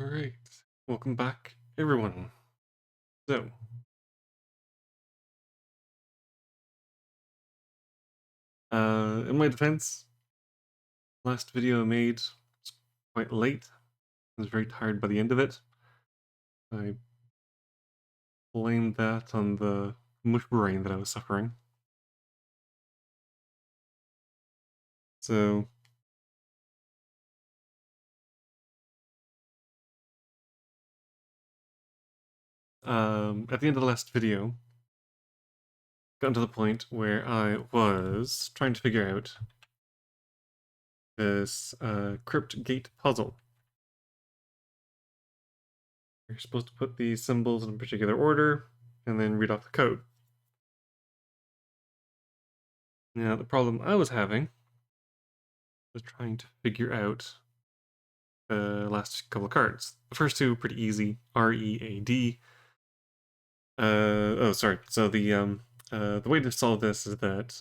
Alright, welcome back, everyone. So, in my defense, last video I made was quite late. I was very tired by the end of it. I blamed that on the mush brain that I was suffering. So, at the end of the last video, gotten to the point where I was trying to figure out this crypt gate puzzle. You're supposed to put the symbols in a particular order and then read off the code. Now, the problem I was having was trying to figure out the last couple of cards. The first two pretty easy, R-E-A-D. Oh, sorry. So the way to solve this is that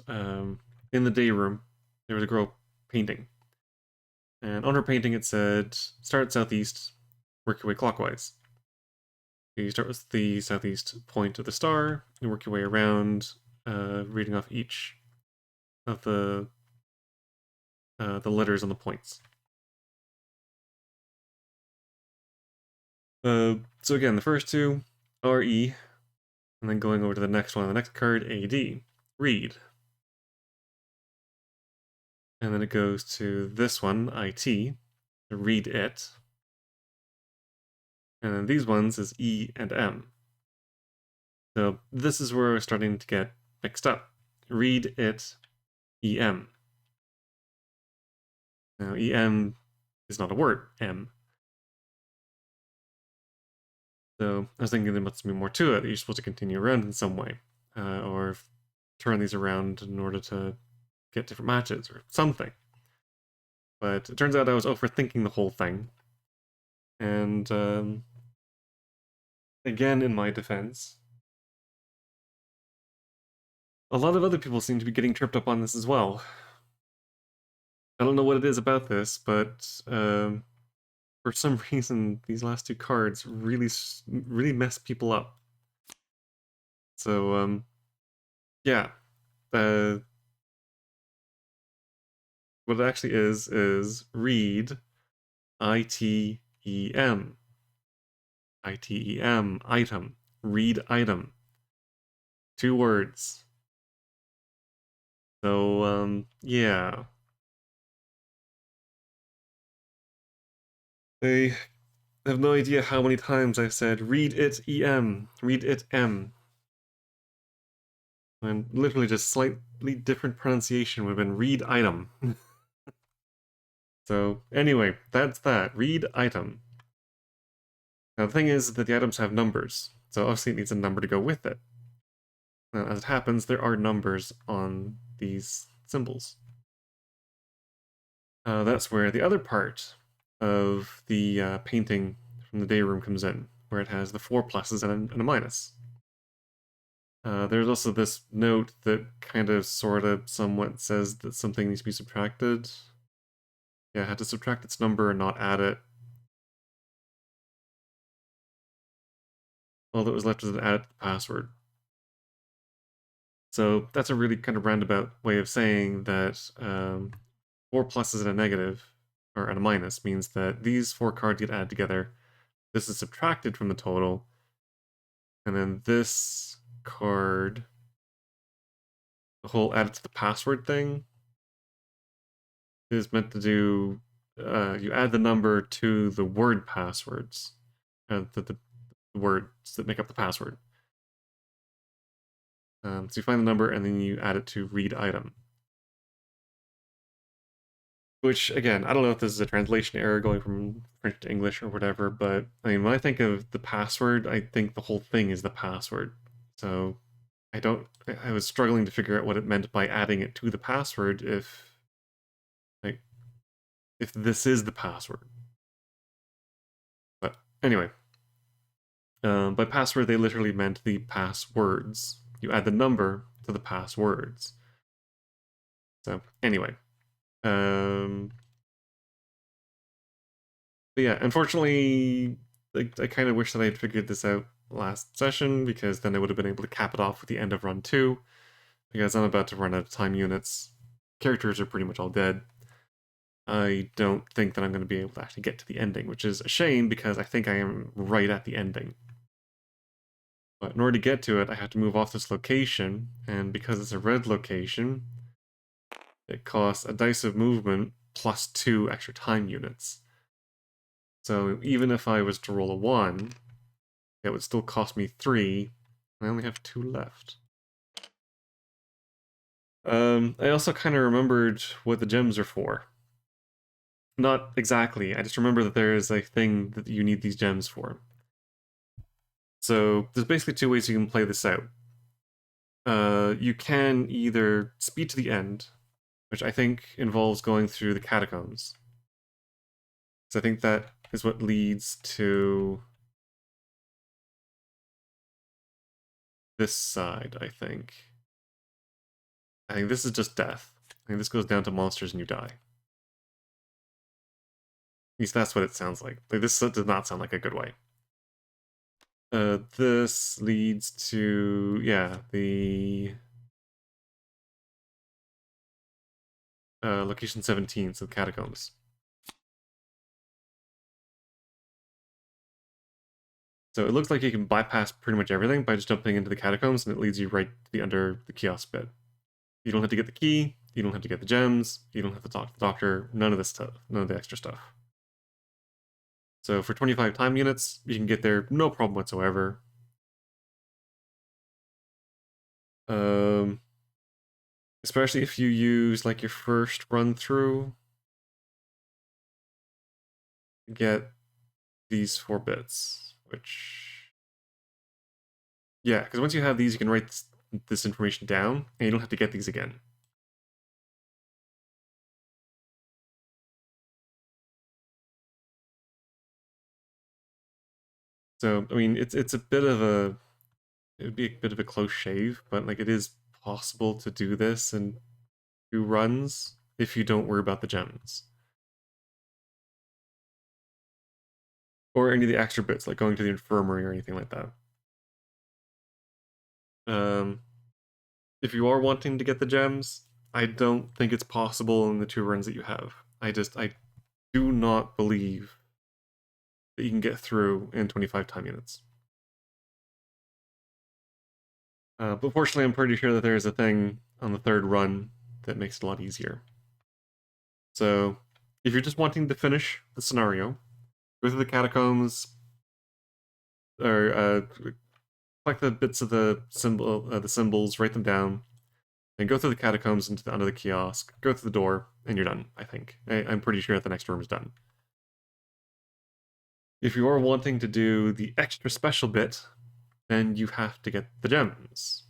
in the day room there was a girl painting, and on her painting it said start southeast, work your way clockwise. You start with the southeast point of the star, and work your way around, reading off each of the letters on the points. So again, the first two, R-E, and then going over to the next one, the next card, AD, read. And then it goes to this one, IT, read it. And then these ones is E and M. So this is where we're starting to get mixed up. Read it, EM. Now EM is not a word, M. So I was thinking there must be more to it, that you're supposed to continue around in some way. Or turn these around in order to get different matches or something. But it turns out I was overthinking the whole thing. And again, in my defense, a lot of other people seem to be getting tripped up on this as well. I don't know what it is about this, but for some reason, these last two cards really mess people up. So, yeah. What it actually is read ITEM. ITEM, item. Read item. 2 words. So, yeah. I have no idea how many times I've said, read it EM, read it M. And literally just slightly different pronunciation would have been read item. So anyway, that's that, read item. Now the thing is that the items have numbers, so obviously it needs a number to go with it. Now as it happens, there are numbers on these symbols. That's where the other part of the painting from the day room comes in, where it has the 4 pluses and a minus. There's also this note that kind of, sort of, somewhat says that something needs to be subtracted. Yeah, I had to subtract its number and not add it. All that was left is to add it to the password. So that's a really kind of roundabout way of saying that 4 pluses and a negative, or and a minus, means that these 4 cards get added together. This is subtracted from the total, and then this card, the whole add it to the password thing, is meant to do, you add the number to the word passwords, the words that make up the password. So you find the number and then you add it to read item. Which, again, I don't know if this is a translation error going from French to English or whatever, but I mean, when I think of the password, I think the whole thing is the password. So I was struggling to figure out what it meant by adding it to the password if this is the password. But anyway, by password, they literally meant the passwords. You add the number to the passwords. So anyway, but But yeah, unfortunately, like, I kind of wish that I had figured this out last session, because then I would have been able to cap it off with the end of run 2, because I'm about to run out of time units. Characters are pretty much all dead. I don't think that I'm going to be able to actually get to the ending, which is a shame because I think I am right at the ending. But in order to get to it, I have to move off this location, and because it's a red location, it costs a dice of movement plus 2 extra time units. So even if I was to roll a 1, it would still cost me 3, and I only have 2 left. I also kind of remembered what the gems are for. Not exactly, I just remember that there is a thing that you need these gems for. So there's basically 2 ways you can play this out. You can either speed to the end, which I think involves going through the catacombs. So I think that is what leads to this side, I think. I think this is just death. I think this goes down to monsters and you die. At least that's what it sounds like. Like, this does not sound like a good way. This leads to, yeah, the location 17, so the catacombs. So it looks like you can bypass pretty much everything by just jumping into the catacombs, and it leads you right to the under the kiosk bit. You don't have to get the key, you don't have to get the gems, you don't have to talk to the doctor, none of this stuff, none of the extra stuff. So for 25 time units, you can get there no problem whatsoever. Especially if you use like your first run through, get these 4 bits, which, yeah, because once you have these, you can write this information down, and you don't have to get these again. So I mean, it's a bit of a, it would be a bit of a close shave, but like, it is possible to do this in 2 runs if you don't worry about the gems. Or any of the extra bits, like going to the infirmary or anything like that. If you are wanting to get the gems, I don't think it's possible in the 2 runs that you have. I do not believe that you can get through in 25 time units. But fortunately, I'm pretty sure that there is a thing on the 3rd run that makes it a lot easier. So, if you're just wanting to finish the scenario, go through the catacombs, or collect the bits of the symbols, write them down, and go through the catacombs into under the kiosk, go through the door, and you're done, I think. I'm pretty sure that the next room is done. If you are wanting to do the extra special bit, then you have to get the gems.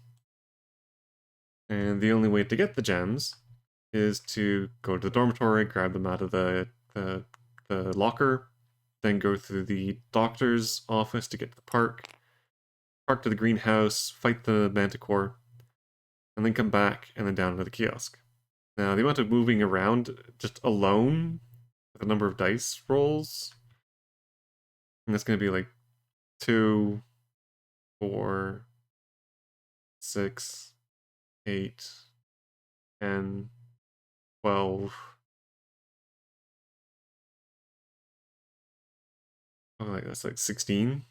And the only way to get the gems is to go to the dormitory, grab them out of the locker, then go through the doctor's office to get to the park to the greenhouse, fight the manticore, and then come back and then down to the kiosk. Now, the amount of moving around just alone, with the number of dice rolls, and that's going to be like 2, 4, 6, 8, 10, 12. Oh, that's like 16.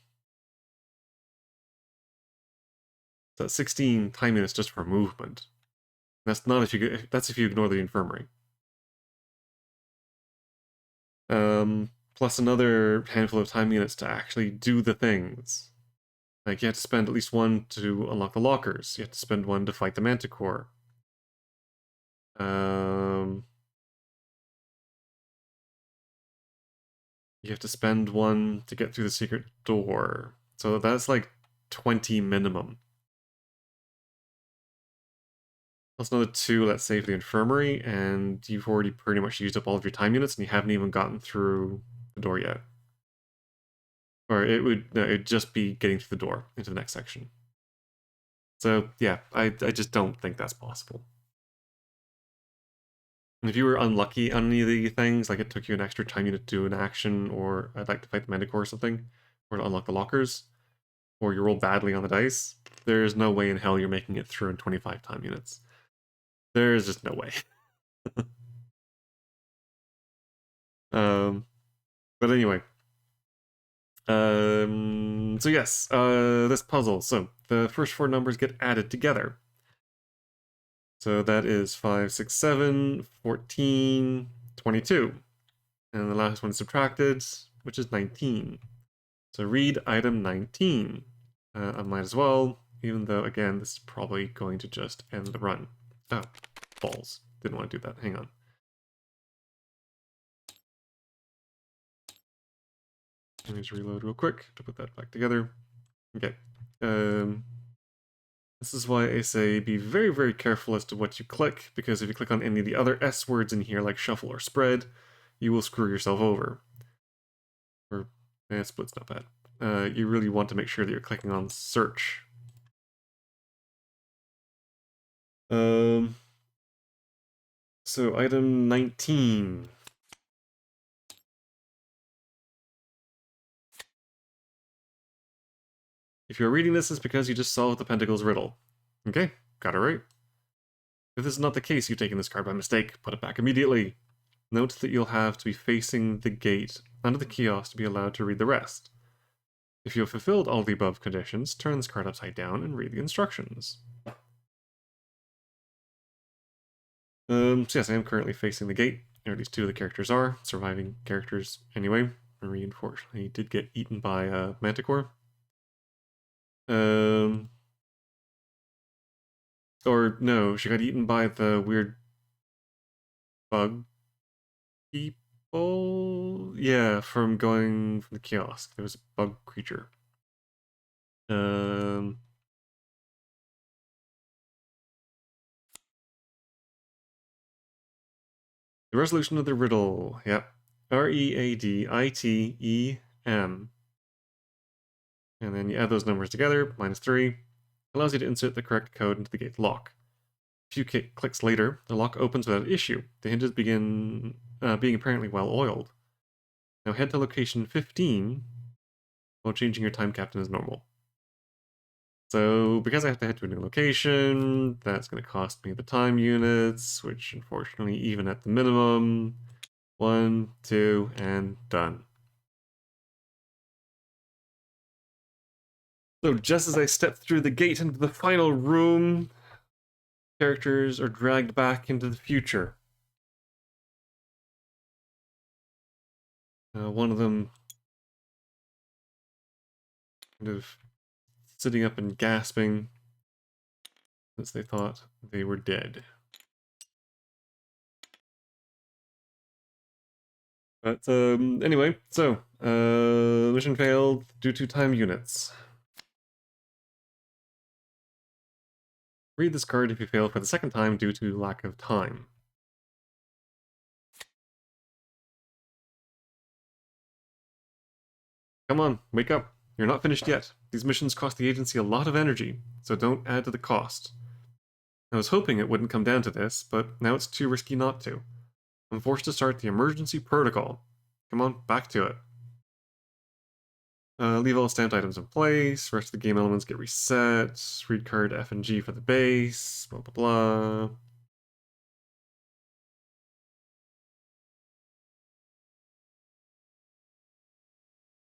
So that's 16 time units just for movement. That's not if you that's if you ignore the infirmary. Plus another handful of time units to actually do the things. Like, you have to spend at least 1 to unlock the lockers. You have to spend 1 to fight the manticore. You have to spend 1 to get through the secret door. So that's like 20 minimum. Plus another 2, let's say, for the infirmary, and you've already pretty much used up all of your time units, and you haven't even gotten through the door yet. Or it'd just be getting through the door into the next section. So yeah, I just don't think that's possible. If you were unlucky on any of the things, like it took you an extra time unit to do an action, or I'd like to fight the Manticore or something, or to unlock the lockers, or you roll badly on the dice, there's no way in hell you're making it through in 25 time units. There's just no way. um, but anyway, so yes, this puzzle. So the first four numbers get added together. So that is 5, 6, 7, 14, 22. And the last one is subtracted, which is 19. So read item 19. I might as well, even though, again, this is probably going to just end the run. Oh, balls. Didn't want to do that. Hang on. Let me just reload real quick to put that back together. Okay. This is why I say be very, very careful as to what you click, because if you click on any of the other S words in here, like shuffle or spread, you will screw yourself over. Or, split's not bad. You really want to make sure that you're clicking on search. So item 19. If you're reading this, it's because you just solved the Pentacles riddle. Okay, got it right. If this is not the case, you've taken this card by mistake. Put it back immediately. Note that you'll have to be facing the gate under the kiosk to be allowed to read the rest. If you have fulfilled all the above conditions, turn this card upside down and read the instructions. So yes, I am currently facing the gate, or at least two of the characters are, surviving characters anyway. Marie, unfortunately, did get eaten by Manticore. Or no, she got eaten by the weird bug people. Yeah, from going from the kiosk. There was a bug creature. The resolution of the riddle. Yep. READITEM. And then you add those numbers together, -3. Allows you to insert the correct code into the gate lock. A few clicks later, the lock opens without issue. The hinges begin being apparently well oiled. Now head to location 15 while changing your time captain as normal. So because I have to head to a new location, that's going to cost me the time units, which unfortunately, even at the minimum, 1, 2, and done. So just as I step through the gate into the final room, characters are dragged back into the future. One of them kind of sitting up and gasping since they thought they were dead. But anyway, so mission failed due to time units. Read this card if you fail for the second time due to lack of time. Come on, wake up. You're not finished yet. These missions cost the agency a lot of energy, so don't add to the cost. I was hoping it wouldn't come down to this, but now it's too risky not to. I'm forced to start the emergency protocol. Come on, back to it. Leave all stamped items in place, rest of the game elements get reset, read card F and G for the base, blah blah blah.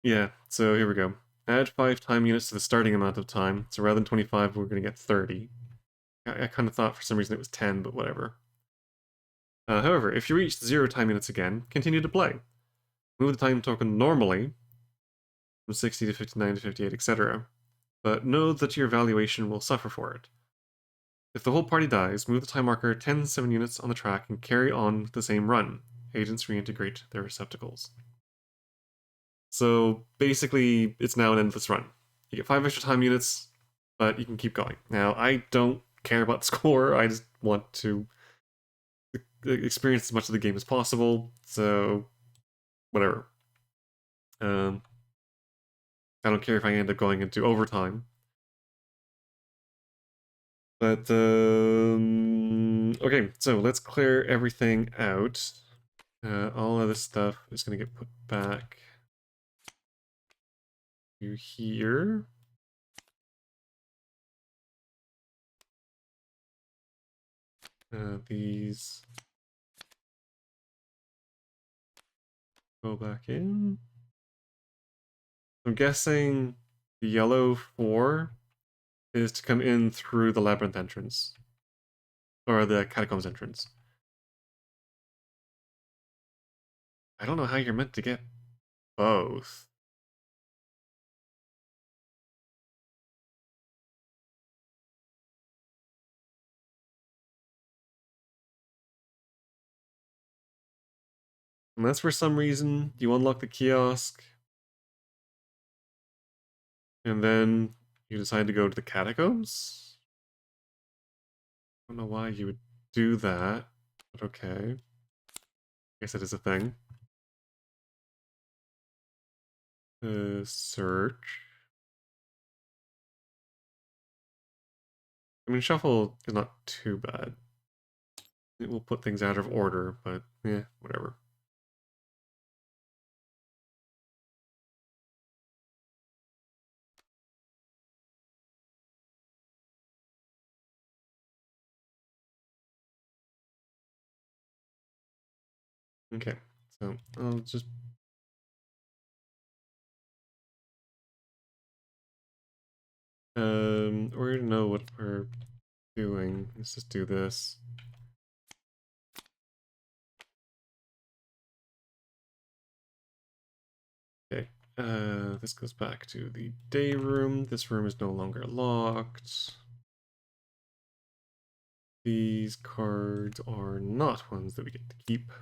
Yeah, so here we go. Add 5 time units to the starting amount of time, so rather than 25, we're going to get 30. I kind of thought for some reason it was 10, but whatever. However, if you reach 0 time units again, continue to play. Move the time token normally, from 60 to 59 to 58, etc. But know that your valuation will suffer for it. If the whole party dies, move the time marker 10 7 units on the track and carry on with the same run. Agents reintegrate their receptacles. So basically, it's now an endless run. You get 5 extra time units, but you can keep going. Now, I don't care about the score, I just want to experience as much of the game as possible, so whatever. I don't care if I end up going into overtime. But Okay, so let's clear everything out. All of this stuff is gonna get put back to here. These go back in. I'm guessing the yellow 4 is to come in through the labyrinth entrance. Or the catacombs entrance. I don't know how you're meant to get both. Unless for some reason you unlock the kiosk and then you decide to go to the catacombs. I don't know why you would do that, but okay. I guess it is a thing. Search. I mean, shuffle is not too bad. It will put things out of order, but yeah, whatever. Okay, so I'll just we're gonna know what we're doing. Let's just do this. Okay, this goes back to the day room. This room is no longer locked. These cards are not ones that we get to keep.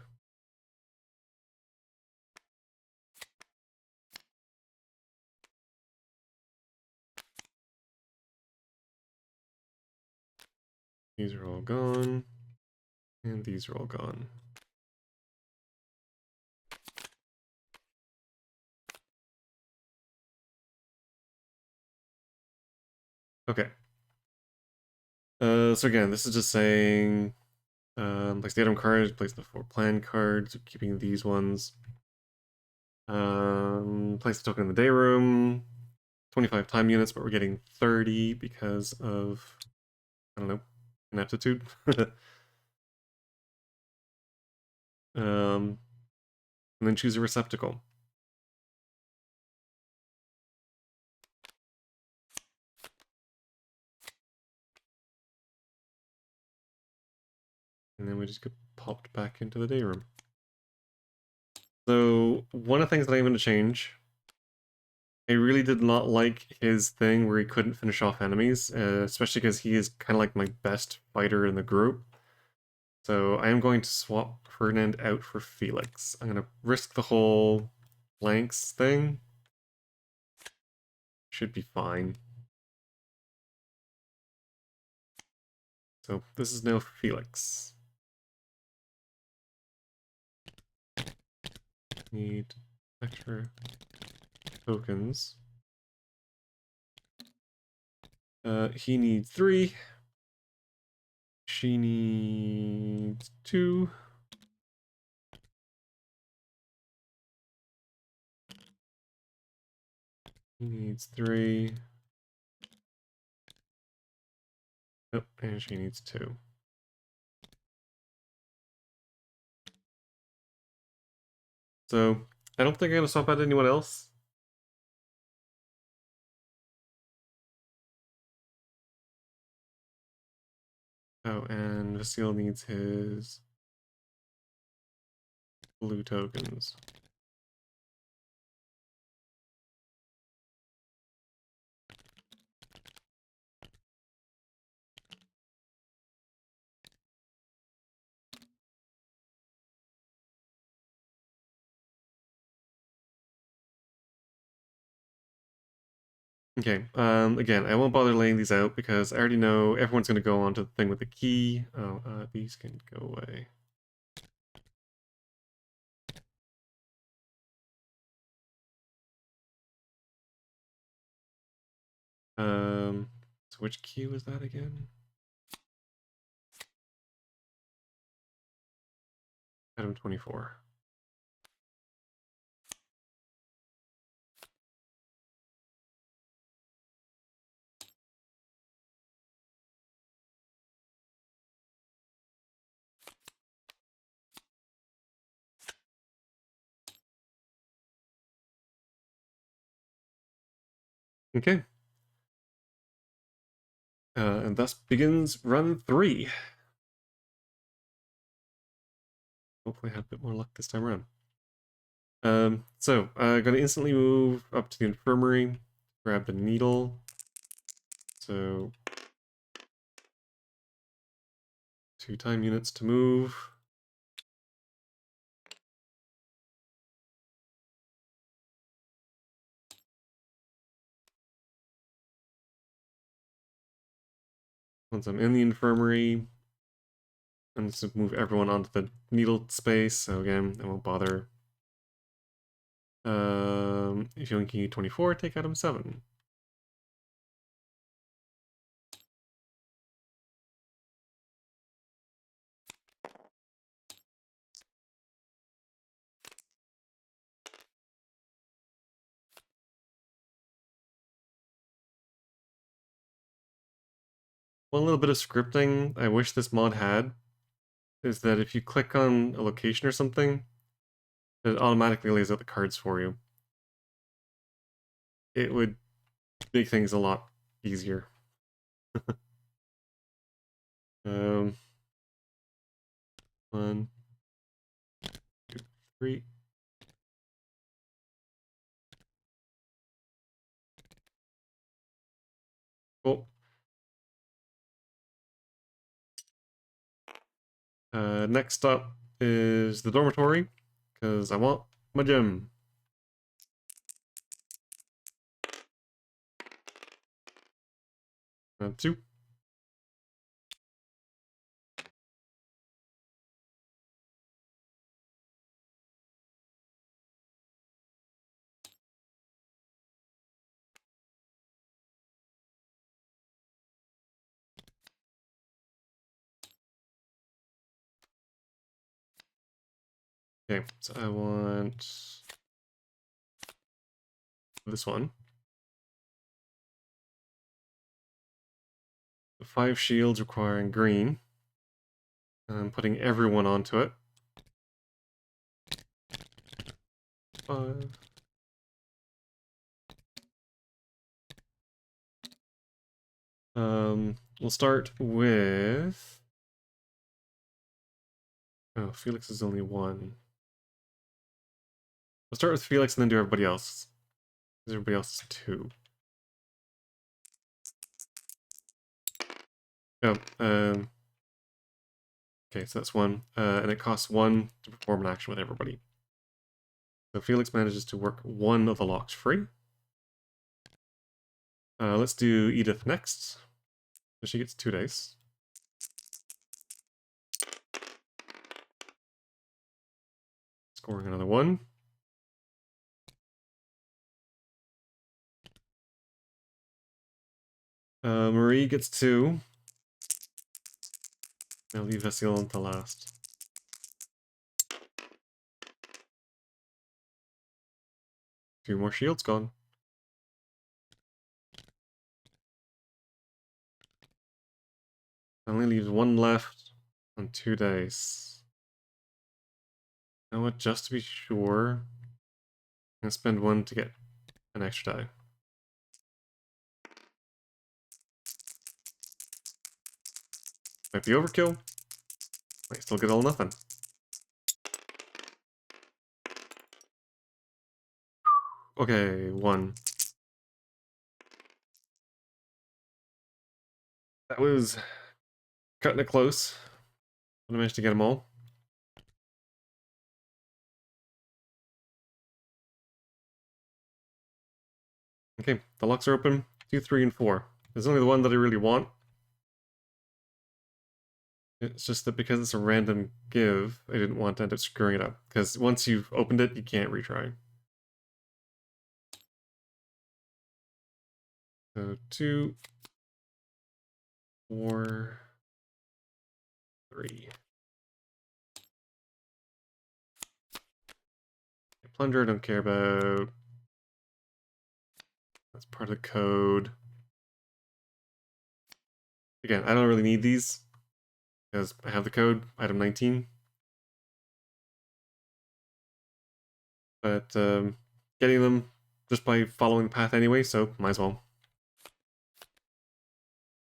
These are all gone. And these are all gone. Okay. So again, this is just saying, place the item cards, place the 4 plan cards, keeping these ones. Place the token in the day room. 25 time units, but we're getting 30 because of, I don't know, ineptitude. And then choose a receptacle. And then we just get popped back into the day room. So one of the things that I'm going to change, I really did not like his thing where he couldn't finish off enemies, especially because he is kind of like my best fighter in the group. So I am going to swap Ferdinand out for Felix. I'm going to risk the whole flanks thing. Should be fine. So this is now Felix. Need extra tokens. He needs 3. She needs 2. He needs 3. Oh, and she needs 2. So I don't think I'm gonna swap out anyone else. Oh, and Vasile needs his blue tokens. Okay, again, I won't bother laying these out because I already know everyone's gonna go onto the thing with the key. Oh, these can go away. So which key was that again? Item 24. Okay. And thus begins run 3. Hopefully I have a bit more luck this time around. So I'm gonna instantly move up to the infirmary, grab the needle. So 2 time units to move. Once I'm in the infirmary, I'm just gonna move everyone onto the needle space. So again, I won't bother. If you only need 24, take item 7. One little bit of scripting I wish this mod had is that if you click on a location or something, it automatically lays out the cards for you. It would make things a lot easier. um, 1, 2, 3. Cool. Next up is the dormitory, because I want my gym. 2. Okay, so I want this one. 5 shields requiring green. I'm putting everyone onto it. 5. We'll start with... Oh, Felix is only 1. We'll start with Felix and then do everybody else. Because everybody else is 2. Oh, okay, so that's 1. And it costs 1 to perform an action with everybody. So Felix manages to work 1 of the locks free. Let's do Edith next. So she gets 2 dice. Scoring another 1. Marie gets 2. I'll leave Asylum to last. Two more shields gone. Only leaves 1 left on 2 dice. You know what, just to be sure, I'm gonna spend 1 to get an extra die. Might be overkill. Might still get all nothing. Okay, 1. That was cutting it close. But I managed to get them all. Okay, the locks are open. 2, 3, and 4. There's only the one that I really want. It's just that because it's a random give, I didn't want to end up screwing it up. Because once you've opened it, you can't retry. So 2, 4, 3. plunger, don't care about. That's part of the code. Again, I don't really need these because I have the code, item 19. But getting them just by following the path anyway, so might as well.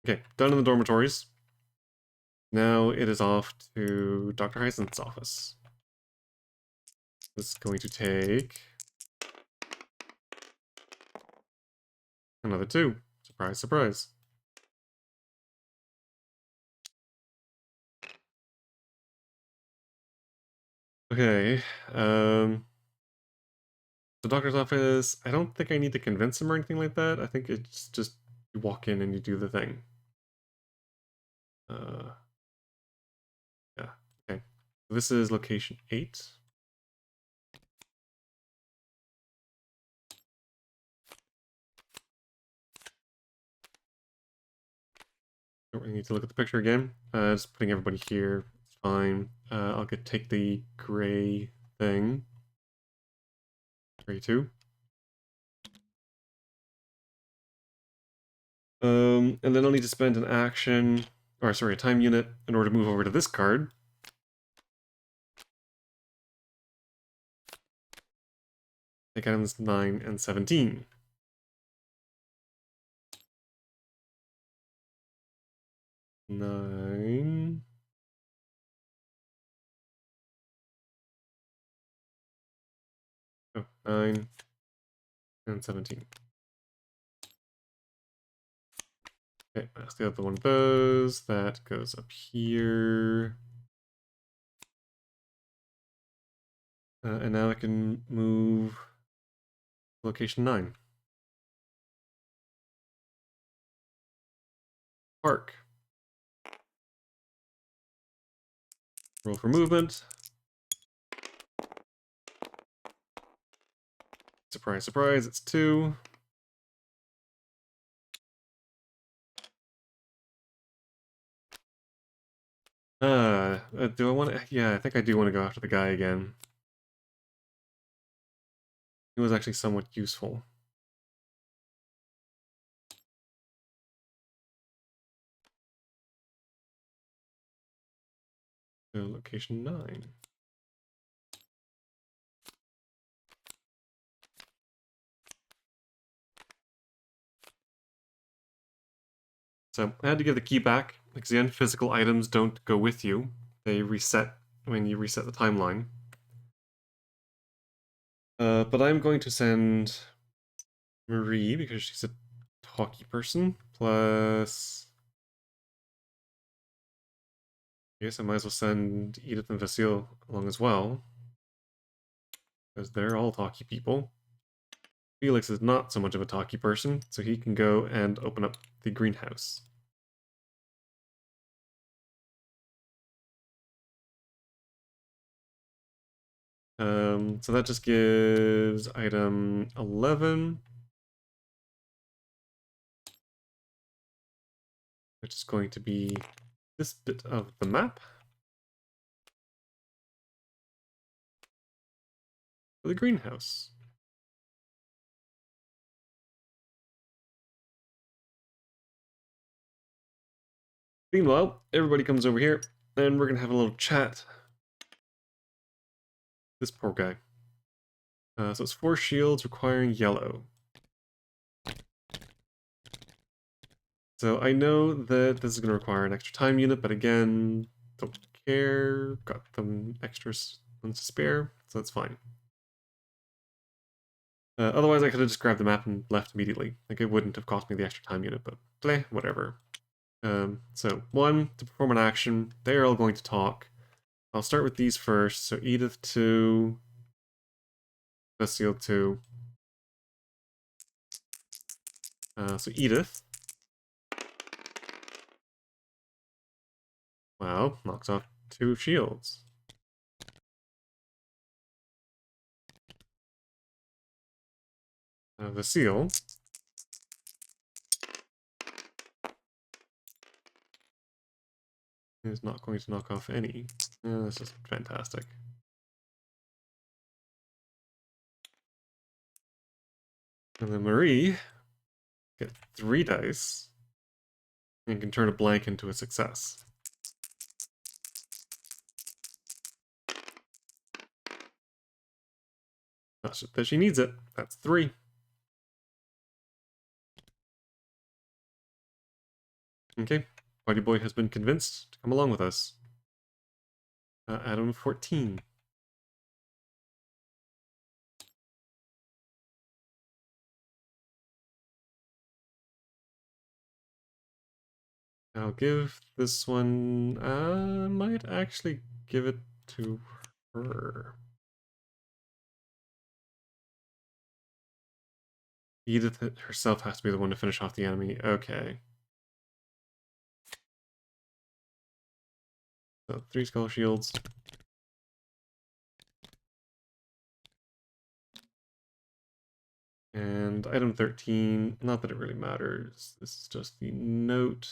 Okay, done in the dormitories. Now it is off to Dr. Hyacinth's office. This is going to take another 2. Surprise, surprise. Okay, the doctor's office, I don't think I need to convince him or anything like that. I think it's just you walk in and you do the thing. Yeah, okay. This is location 8. Don't really need to look at the picture again. Just putting everybody here. It's fine. I'll take the gray thing. Gray 2. And then I'll need to spend an action, or sorry, a time unit in order to move over to this card. Take items 9 and 17. 9. Oh, 9 and 17. Okay, that's the other one of those. That goes up here. And now I can move location 9. Park. Roll for movement. Surprise, surprise, it's 2. Do I want to? Yeah, I think I do want to go after the guy again. He was actually somewhat useful. So location 9. So I had to give the key back, because the physical items don't go with you. They reset when you reset the timeline. But I'm going to send Marie, because she's a talky person, plus... I guess I might as well send Edith and Vasile along as well, because they're all talky people. Felix is not so much of a talky person, so he can go and open up the greenhouse. So that just gives item 11, which is going to be this bit of the map for the greenhouse. Meanwhile, everybody comes over here, and we're gonna have a little chat. This poor guy. So it's 4 shields requiring yellow. So I know that this is going to require an extra time unit, but again, don't care. Got them extra ones to spare, so that's fine. Otherwise, I could have just grabbed the map and left immediately. Like, it wouldn't have cost me the extra time unit, but bleh, whatever. So 1, to perform an action. They're all going to talk. I'll start with these first. So Edith 2, Vasile 2. So Edith. Wow, knocks off 2 shields. Vasile. Is not going to knock off any. This is fantastic. And then Marie get 3 dice and can turn a blank into a success. Not that she needs it. That's 3. Okay, Party Boy has been convinced to come along with us. Adam 14. I'll give this one, might actually give it to her. Edith herself has to be the one to finish off the enemy. Okay. So 3 skull shields. And item 13, not that it really matters. This is just the note.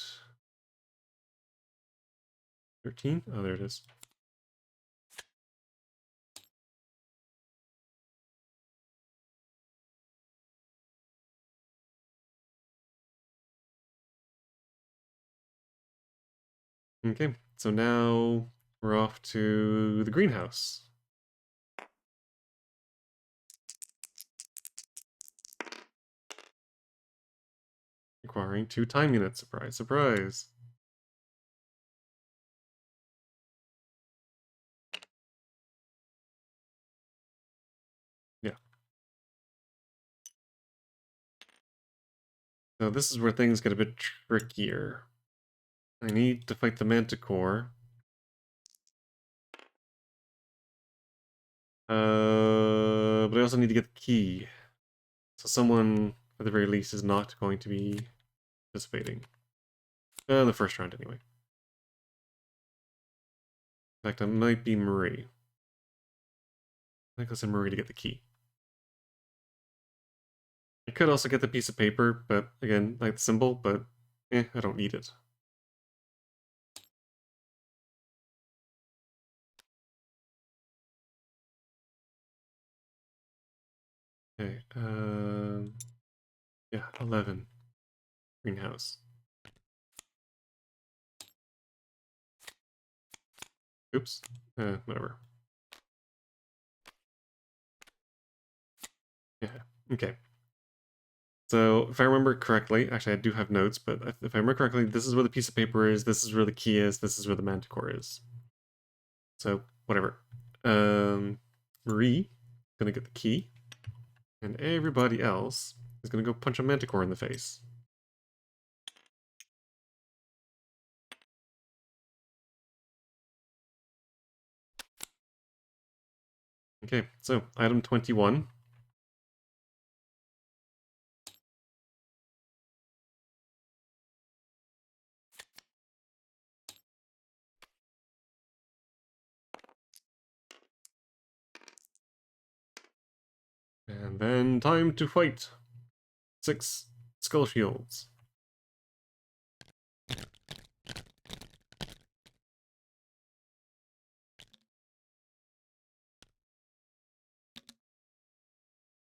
13? Oh, there it is. Okay, so now we're off to the greenhouse. Requiring 2 time units. Surprise, surprise. Yeah. So this is where things get a bit trickier. I need to fight the Manticore. But I also need to get the key. So someone, at the very least, is not going to be participating. The first round, anyway. In fact, it might be Marie. I think I'll send Marie to get the key. I could also get the piece of paper, but again, like the symbol, but I don't need it. Okay, yeah, 11. Greenhouse. Oops, whatever. Yeah, okay. So if I remember correctly, actually I do have notes, but if I remember correctly, this is where the piece of paper is, this is where the key is, this is where the Manticore is. So whatever. Marie gonna get the key, and everybody else is gonna go punch a Manticore in the face. Okay, so item 21. And then time to fight. 6 skull shields.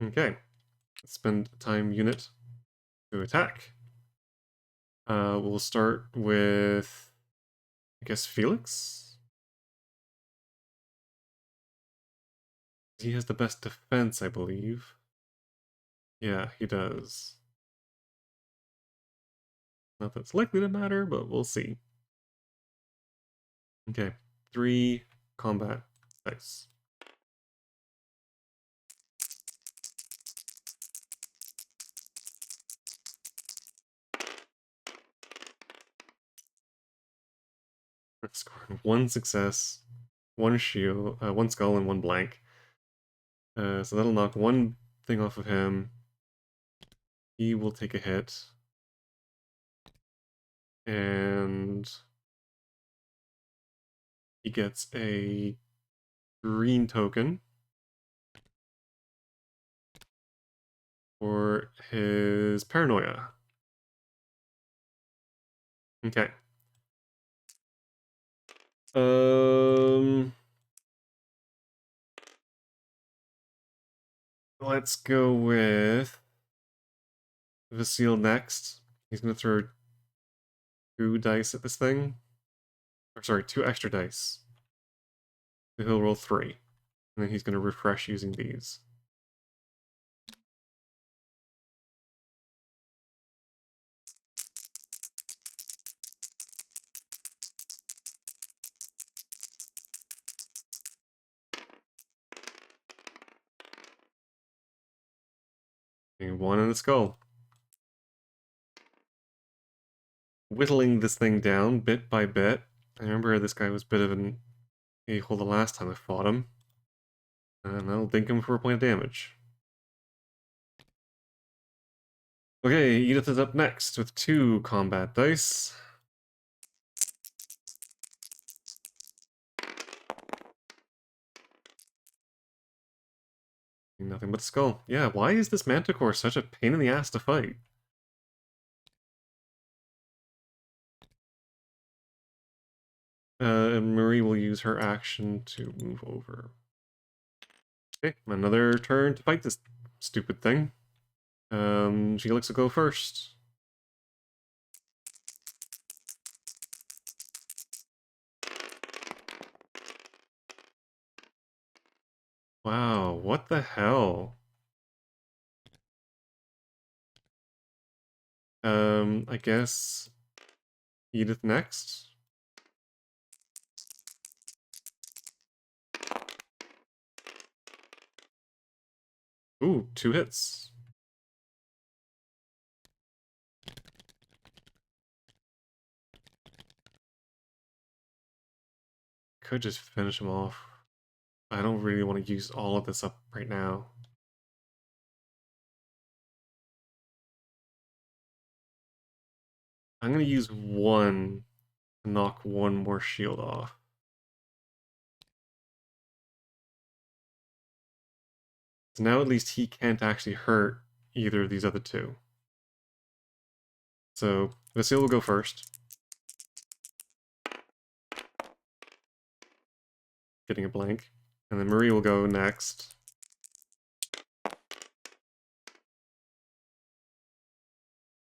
Okay, spend a time unit to attack. We'll start with, I guess, Felix? He has the best defense, I believe. Yeah, he does. Not that's likely to matter, but we'll see. Okay, 3 combat dice. Scored 1 success, 1 shield, 1 skull, and 1 blank. So that'll knock 1 thing off of him. He will take a hit. And he gets a green token for his paranoia. Okay. Let's go with Vasile next. He's gonna throw 2 dice at this thing. Or sorry, 2 extra dice. So he'll roll 3. And then he's gonna refresh using these. And 1 in the skull. Whittling this thing down bit by bit. I remember this guy was a bit of an a-hole the last time I fought him. And I'll dink him for a point of damage. Okay, Edith is up next with 2 combat dice. Nothing but skull. Yeah, why is this Manticore such a pain in the ass to fight? And Marie will use her action to move over. Okay, another turn to fight this stupid thing. Felix will go first. Wow, what the hell? I guess Edith next. Ooh, 2 hits. Could just finish him off. I don't really want to use all of this up right now. I'm going to use 1 to knock 1 more shield off. So now at least he can't actually hurt either of these other 2. So Vasile will go first. Getting a blank. And then Marie will go next.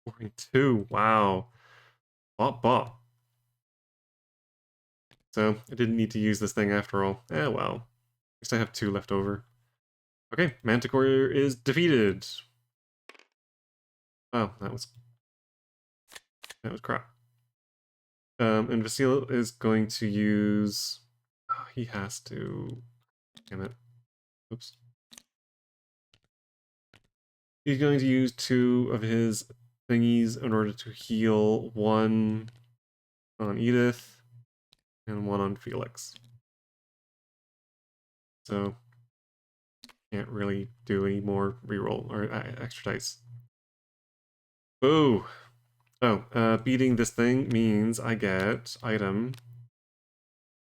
Scoring 2, wow. Bop bop. So I didn't need to use this thing after all. Eh, well. At least I have 2 left over. Okay, Manticore is defeated. Oh, that was crap. And Vasile is going to use... Oh, he has to... Damn it. Oops. He's going to use 2 of his thingies in order to heal 1 on Edith and 1 on Felix. So can't really do any more reroll or extra dice. Boo! Oh, beating this thing means I get item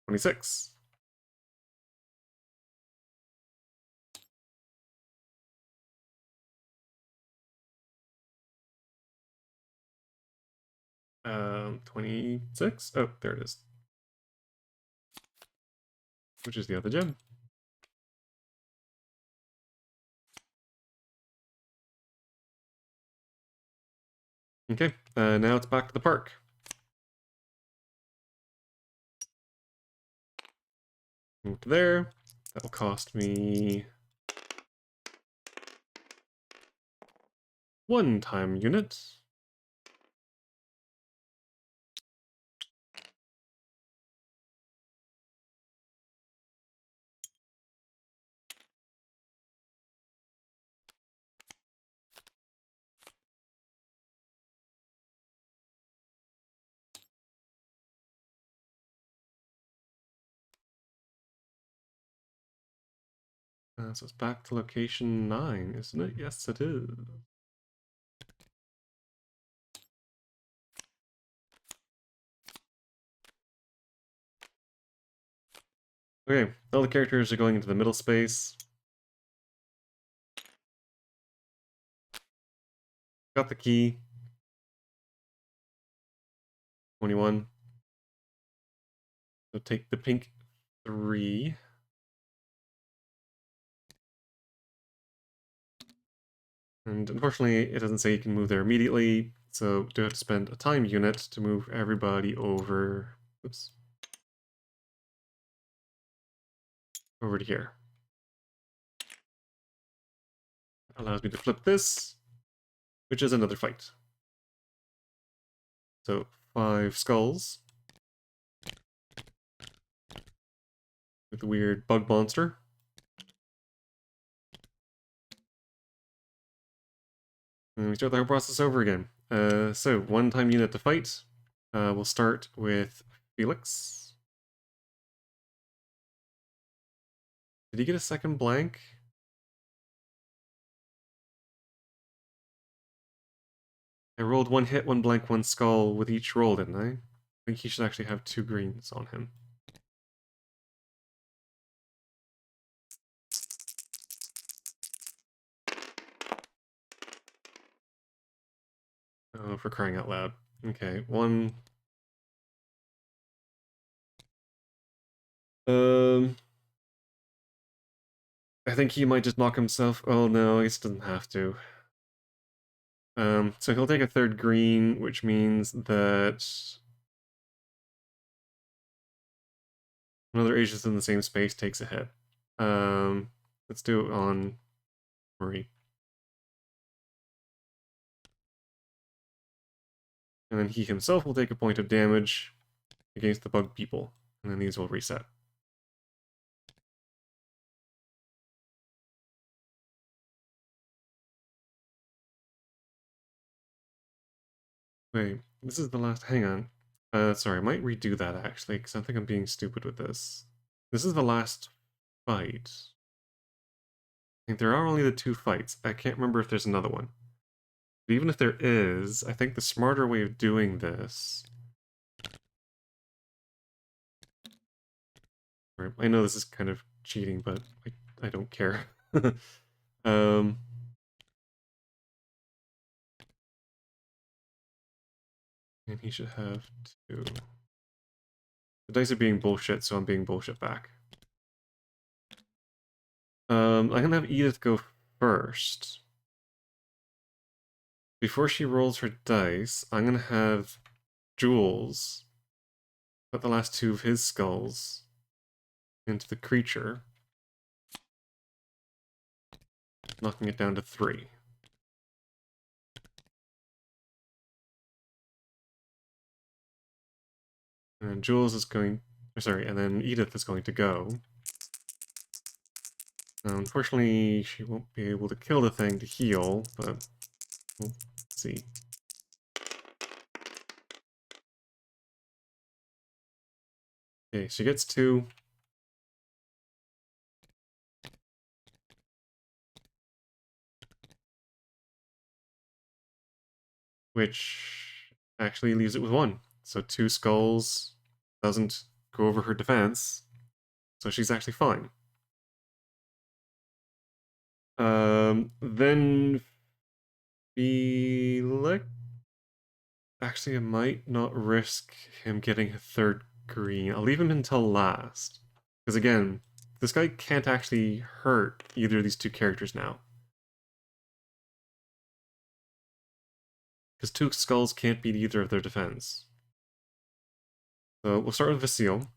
26. Um, 26? Oh, there it is. Which is the other gem. Okay, now it's back to the park. Move to there. That will cost me 1 time unit. So it's back to location 9, isn't it? Yes, it is. Okay, all the characters are going into the middle space. Got the key. 21. So take the pink 3. And unfortunately, it doesn't say you can move there immediately, so do have to spend a time unit to move everybody over. Oops. Over to here. Allows me to flip this, which is another fight. So 5 skulls with the weird bug monster. And we start the whole process over again. So 1 time unit to fight. We'll start with Felix. Did he get a second blank? I rolled 1 hit, 1 blank, 1 skull with each roll, didn't I? I think he should actually have 2 greens on him. Oh, for crying out loud. Okay, 1. I think he might just knock himself. Oh no, I guess he doesn't have to. So he'll take a 3rd green, which means that another agent in the same space takes a hit. Let's do it on Marie. And then he himself will take a point of damage against the bug people. And then these will reset. Wait, this is the last. Hang on. Sorry, I might redo that actually, because I think I'm being stupid with this. This is the last fight. I think there are only the 2 fights. I can't remember if there's another one. But even if there is, I think the smarter way of doing this. Right, I know this is kind of cheating, but I don't care. um, and he should have 2. The dice are being bullshit, so I'm being bullshit back. I'm gonna have Edith go first. Before she rolls her dice, I'm gonna have Jules put the last 2 of his skulls into the creature, knocking it down to 3. And Jules is going, sorry, and then Edith is going to go. Unfortunately, she won't be able to kill the thing to heal, but we'll see. Okay, she gets 2. Which actually leaves it with 1. So 2 skulls doesn't go over her defense, so she's actually fine. Then Felix. Actually, I might not risk him getting a 3rd green. I'll leave him until last. Because again, this guy can't actually hurt either of these 2 characters now. Because 2 skulls can't beat either of their defense. So we'll start with Vasile.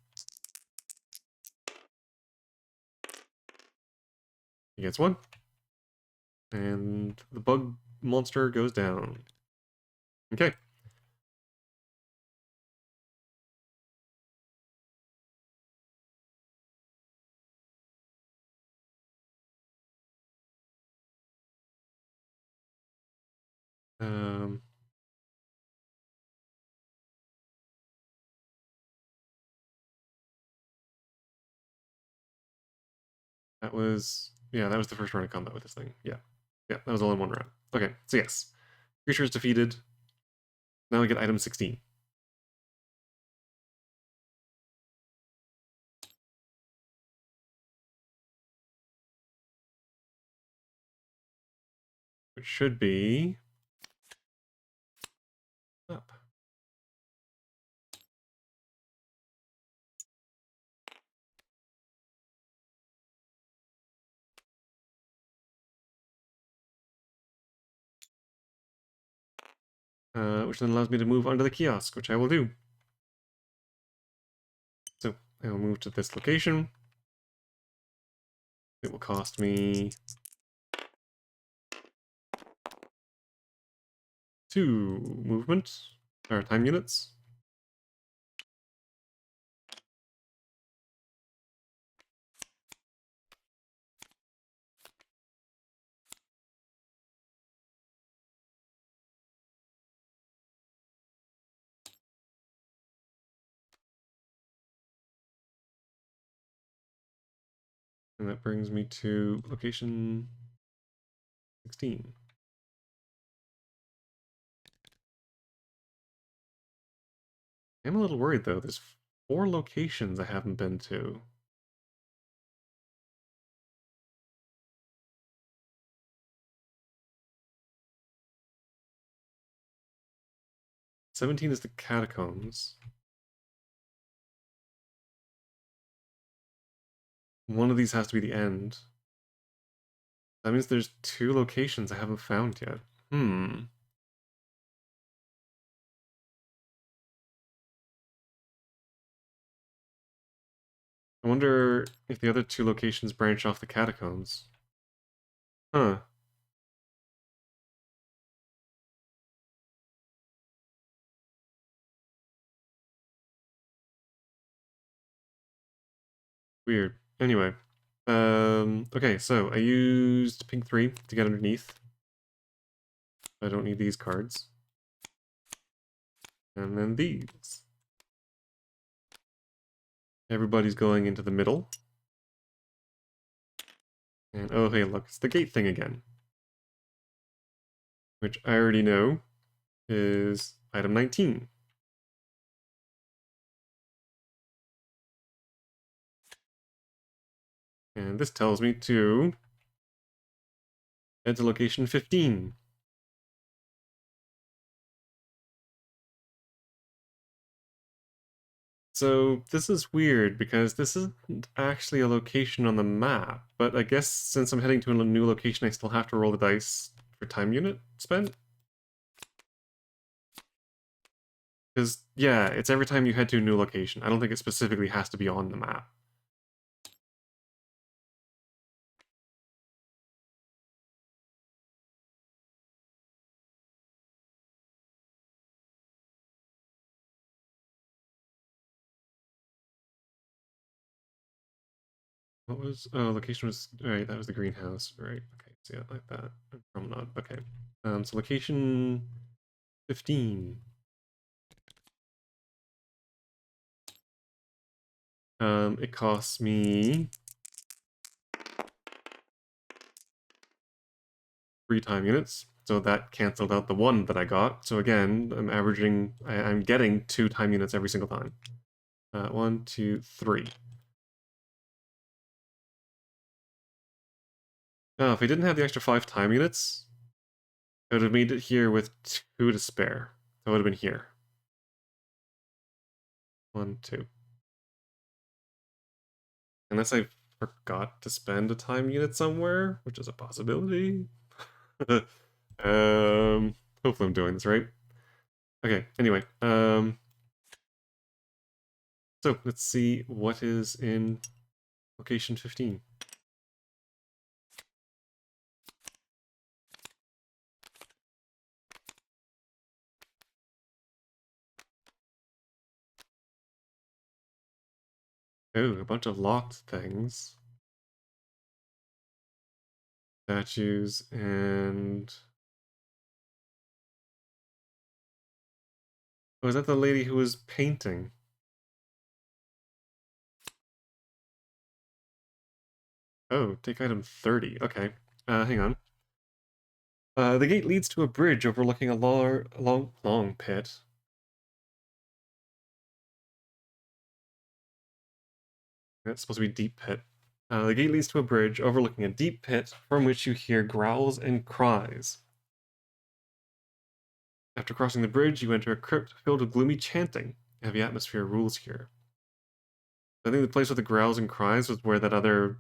He gets 1. And the bug monster goes down. Okay. Um, that was, yeah, that was the first round of combat with this thing. Yeah. Yeah, that was all in 1 round. Okay, so yes. Creature is defeated. Now we get item 16. Which should be up. which then allows me to move onto the kiosk, which I will do. So I will move to this location. It will cost me 2 movement, or time units. And that brings me to location 16. I'm a little worried though. There's 4 locations I haven't been to. '17 is the catacombs. One of these has to be the end. That means there's 2 locations I haven't found yet. I wonder if the other 2 locations branch off the catacombs. Huh. Weird. Anyway. Okay, so I used pink 3 to get underneath. I don't need these cards. And then these. Everybody's going into the middle. And oh hey, look, it's the gate thing again. Which I already know is item 19. And this tells me to head to location 15. So this is weird because this isn't actually a location on the map, but I guess since I'm heading to a new location, I still have to roll the dice for time unit spent. Because, yeah, it's every time you head to a new location. I don't think it specifically has to be on the map. What was, oh, location was, right, that was the greenhouse, right, okay, so yeah, like that, promenade, okay. So location 15. It costs me 3 time units, so that canceled out the 1 that I got. So again, I'm getting 2 time units every single time. 1, 2, 3. Oh, if I didn't have the extra 5 time units, I would have made it here with 2 to spare. That would have been here. 1, 2. Unless I forgot to spend a time unit somewhere, which is a possibility. Hopefully I'm doing this right. Okay, anyway, so let's see what is in location 15. Oh, a bunch of locked things. Statues and... Oh, is that the lady who was painting? Oh, take item 30. Okay. Hang on. The gate leads to a bridge overlooking a long pit. That's supposed to be deep pit. The gate leads to a bridge overlooking a deep pit from which you hear growls and cries. After crossing the bridge, you enter a crypt filled with gloomy chanting. Heavy atmosphere rules here. I think the place with the growls and cries was where that other...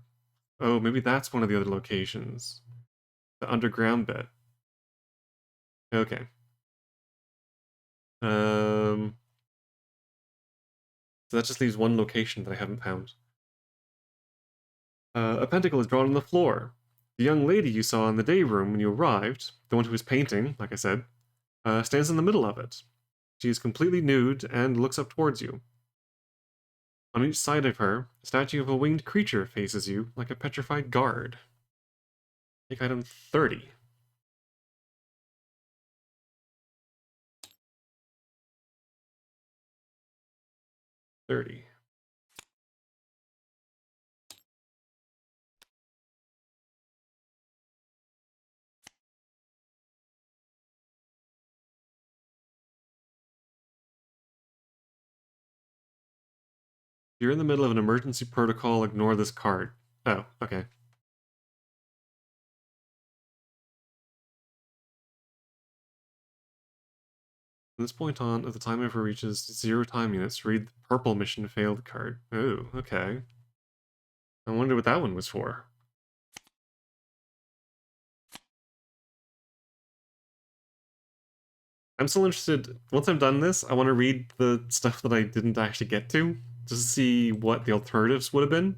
Oh, maybe that's one of the other locations. The underground bit. Okay. So that just leaves one location that I haven't found. A pentacle is drawn on the floor. The young lady you saw in the day room when you arrived, the one who was painting, like I said, stands in the middle of it. She is completely nude and looks up towards you. On each side of her, a statue of a winged creature faces you like a petrified guard. Take item 30. 30. You're in the middle of an emergency protocol, ignore this card. Oh, okay. From this point on, if the time ever reaches 0 time units, read the purple mission failed card. Oh, okay. I wonder what that one was for. I'm still interested. Once I've done this, I want to read the stuff that I didn't actually get to, just to see what the alternatives would have been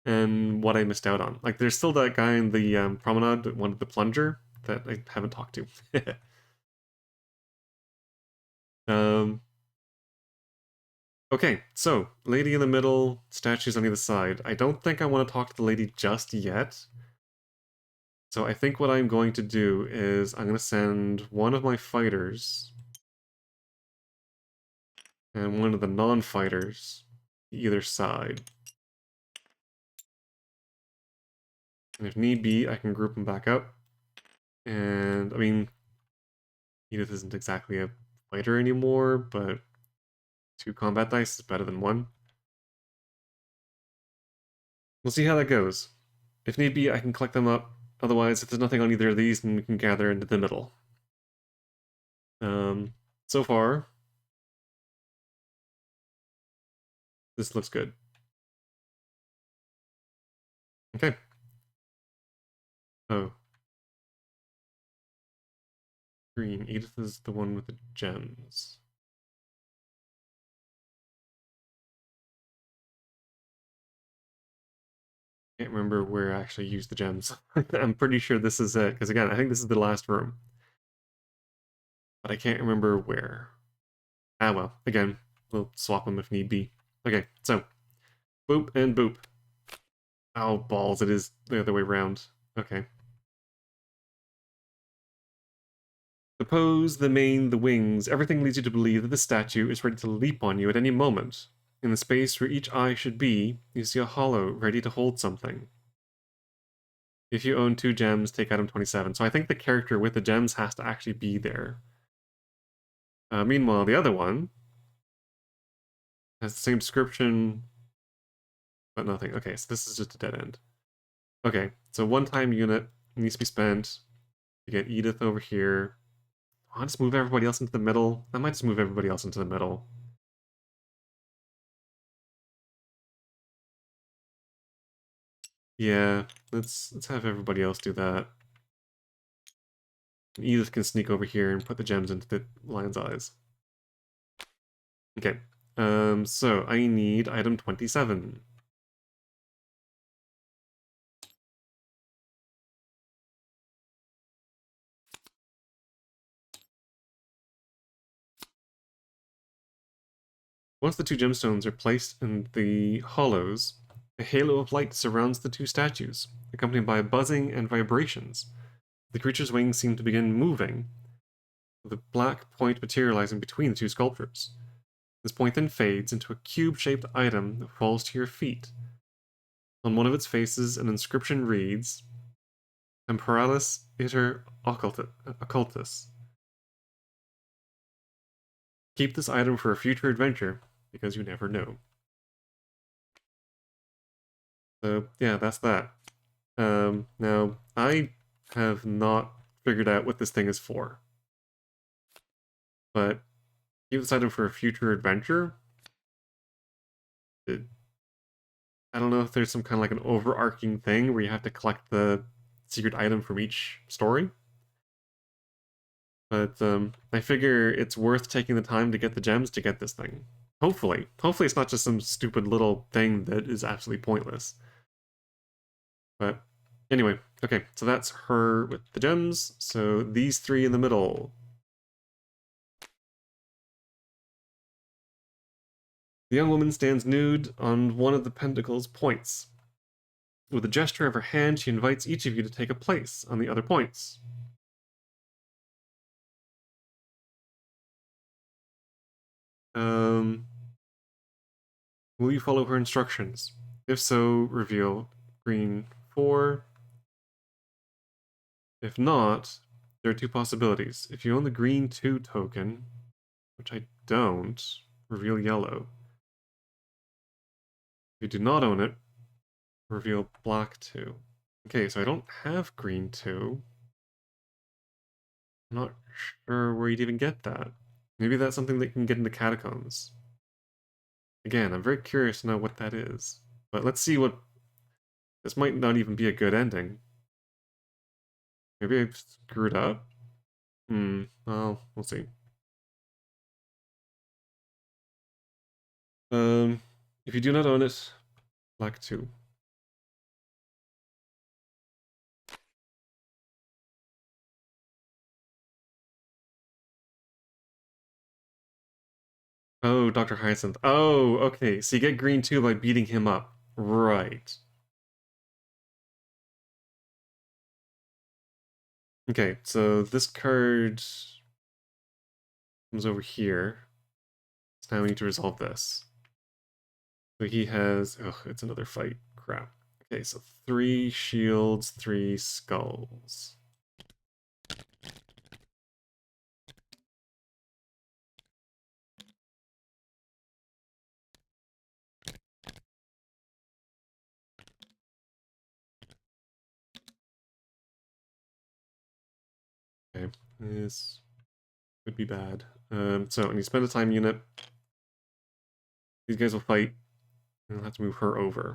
and what I missed out on. Like, there's still that guy in the promenade that wanted the plunger that I haven't talked to. um, okay, so lady in the middle, statues on either side. I don't think I want to talk to the lady just yet. So I think what I'm going to do is I'm going to send one of my fighters and one of the non-fighters either side. And if need be, I can group them back up. And, I mean, Edith isn't exactly a fighter anymore, but 2 combat dice is better than 1. We'll see how that goes. If need be, I can collect them up. Otherwise, if there's nothing on either of these, then we can gather into the middle. So far, this looks good. Okay. Oh. Green. Edith is the one with the gems. Can't remember where I actually used the gems. I'm pretty sure this is it, because again, I think this is the last room. But I can't remember where. Ah well, again, we'll swap them if need be. Okay, so, boop and boop. Oh, balls, it is the other way around. Okay. The pose, the mane, the wings, everything leads you to believe that the statue is ready to leap on you at any moment. In the space where each eye should be, you see a hollow ready to hold something. If you own 2 gems, take item 27. So I think the character with the gems has to actually be there. Meanwhile, the other one has the same description, but nothing. Okay, so this is just a dead end. Okay, so 1-time unit needs to be spent to get Edith over here. I'll just move everybody else into the middle. I might just move everybody else into the middle. Yeah, let's have everybody else do that. Edith can sneak over here and put the gems into the lion's eyes. Okay, so I need item 27. Once the 2 gemstones are placed in the hollows, a halo of light surrounds the 2 statues, accompanied by buzzing and vibrations. The creature's wings seem to begin moving, with a black point materializing between the 2 sculptures. This point then fades into a cube-shaped item that falls to your feet. On one of its faces, an inscription reads, Temporalis iter occultus. Keep this item for a future adventure, because you never know. So, yeah, that's that. Now, I have not figured out what this thing is for. But keep this item for a future adventure. I don't know if there's some kind of like an overarching thing where you have to collect the secret item from each story. But I figure it's worth taking the time to get the gems to get this thing. Hopefully. Hopefully it's not just some stupid little thing that is absolutely pointless. But anyway, okay, so that's her with the gems. So these three in the middle. The young woman stands nude on one of the pentacles' points. With a gesture of her hand, she invites each of you to take a place on the other points. Will you follow her instructions? If so, reveal green 4. If not, there are two possibilities. If you own the green 2 token, which I don't, reveal yellow. If you do not own it, reveal black 2. Okay, so I don't have green 2. I'm not sure where you'd even get that. Maybe that's something that you can get in the catacombs. Again, I'm very curious to know what that is. But let's see what... This might not even be a good ending. Maybe I screwed up? Well, we'll see. If you do not own it, black 2. Oh, Dr. Hyacinth. Oh, okay. So you get green 2 by beating him up. Right. Okay, so this card comes over here. So now we need to resolve this. So he has... Oh, it's another fight. Crap. Okay, so 3 shields, 3 skulls. Okay, this would be bad. So when you spend a time unit, these guys will fight, and I'll have to move her over.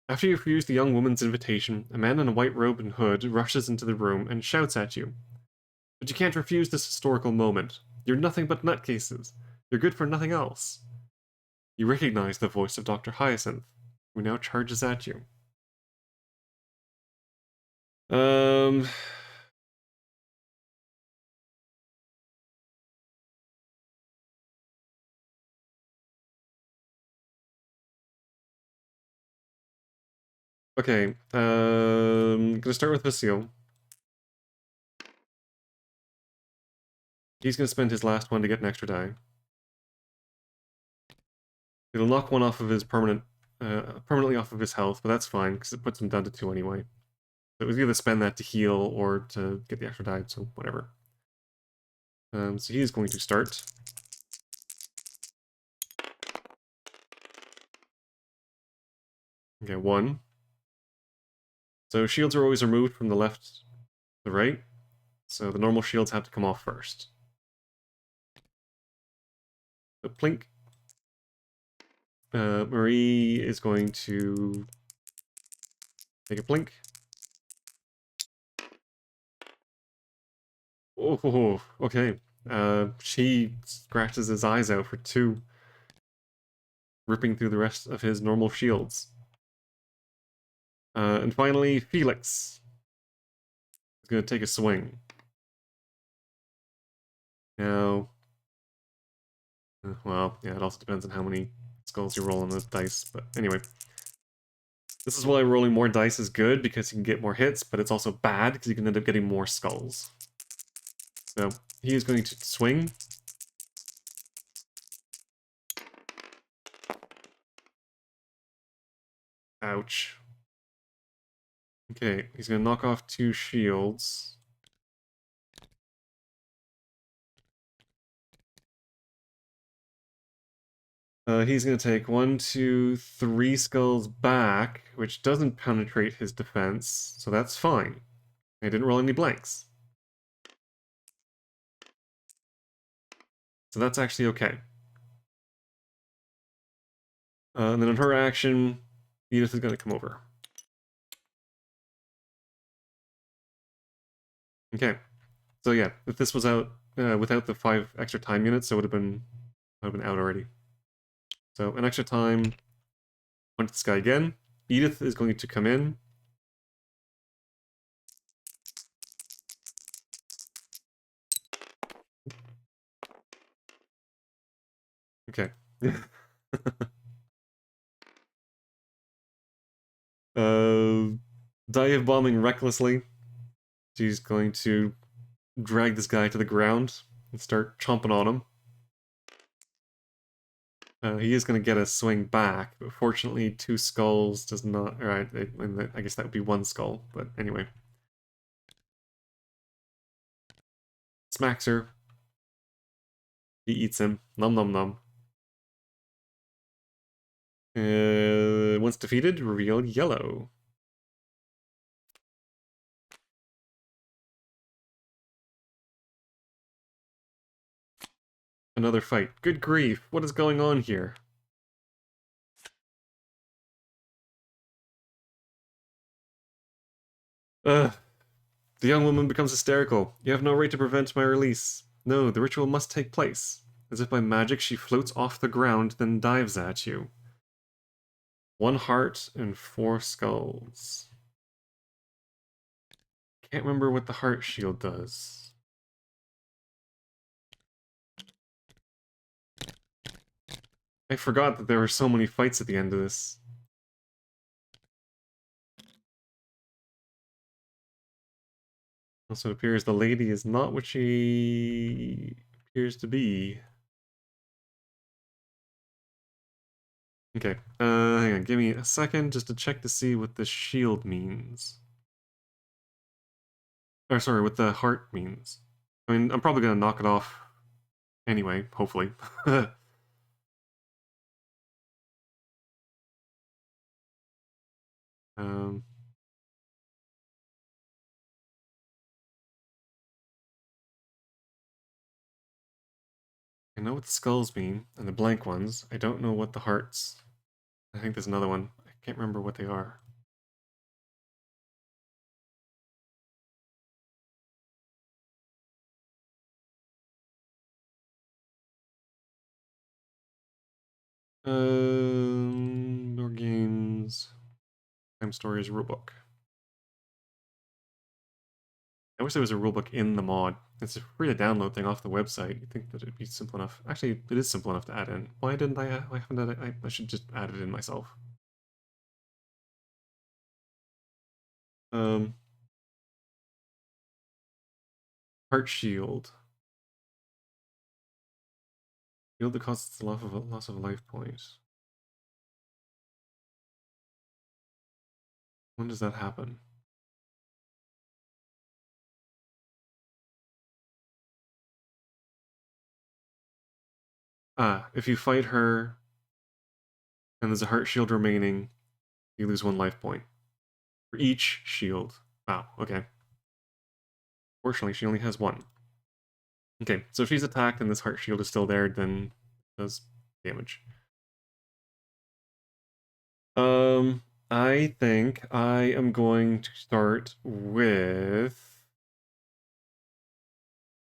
After you refuse the young woman's invitation, a man in a white robe and hood rushes into the room and shouts at you. But you can't refuse this historical moment. You're nothing but nutcases. You're good for nothing else. You recognize the voice of Dr. Hyacinth, who now charges at you. Um... Okay, gonna start with Vasile. He's gonna spend his last one to get an extra die. It'll knock one off of his permanently off of his health, but that's fine, because it puts him down to 2 anyway. So it was either spend that to heal or to get the extra die, so whatever. So he's going to start. Okay, 1. So shields are always removed from the left to the right, so the normal shields have to come off first. So plink. Marie is going to take a blink. Oh, okay. She scratches his eyes out for 2, ripping through the rest of his normal shields. And finally, Felix is going to take a swing. Now, well, yeah, it also depends on how many skulls you roll on the dice, but anyway. This is why rolling more dice is good, because you can get more hits, but it's also bad, because you can end up getting more skulls. So, he is going to swing. Ouch. Okay, he's going to knock off 2 shields. He's going to take 1, 2, 3 skulls back, which doesn't penetrate his defense, so that's fine. I didn't roll any blanks. So that's actually okay. And then on her action, Edith is going to come over. Okay. So yeah, if this was out without the 5 extra time units, it would have been out already. So an extra time. Punch this guy again. Edith is going to come in. Okay. uh, dive bombing recklessly. She's going to drag this guy to the ground and start chomping on him. He is going to get a swing back, but fortunately, 2 skulls does not. Alright, I guess that would be 1 skull, but anyway. Smacks her. He eats him. Nom nom nom. Once defeated, reveal yellow. Another fight. Good grief, what is going on here? Ugh. The young woman becomes hysterical. You have no right to prevent my release. No, the ritual must take place. As if by magic, she floats off the ground, then dives at you. 1 heart and 4 skulls. Can't remember what the heart shield does. I forgot that there were so many fights at the end of this. Also, it appears the lady is not what she appears to be. Okay, hang on, give me a second just to check to see what the shield means. Or sorry, what the heart means. I mean, I'm probably gonna knock it off anyway, hopefully. um, I know what the skulls mean, and the blank ones. I don't know what the hearts. I think there's another one. I can't remember what they are. More games. Time Stories rulebook. I wish there was a rulebook in the mod. It's a free to download thing off the website. You'd think that it'd be simple enough. Actually, it is simple enough to add in. Why didn't I? Why haven't I should just add it in myself. Um, Heart Shield. Shield that causes the loss of a life point. When does that happen? Ah, if you fight her and there's a heart shield remaining, you lose 1 life point. For each shield. Wow, okay. Fortunately, she only has 1. Okay, so if she's attacked and this heart shield is still there, then it does damage. I think I am going to start with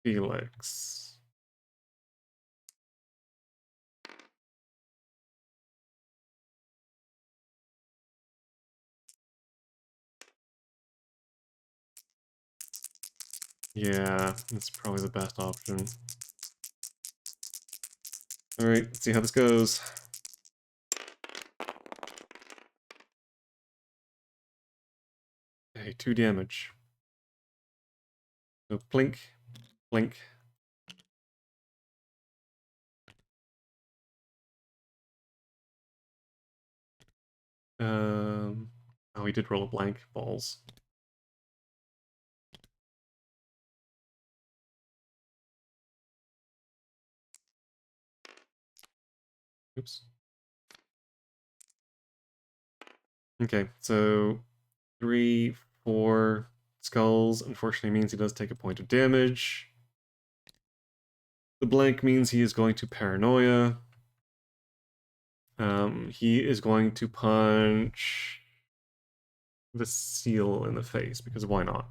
Felix. Yeah, that's probably the best option. Alright, let's see how this goes. Okay, 2 damage. So blink, blink. Oh, he did roll a blank. Balls. Oops. Okay, so 3, 4 skulls. Unfortunately means he does take a point of damage. The blank means he is going to paranoia. He is going to punch the seal in the face, because why not?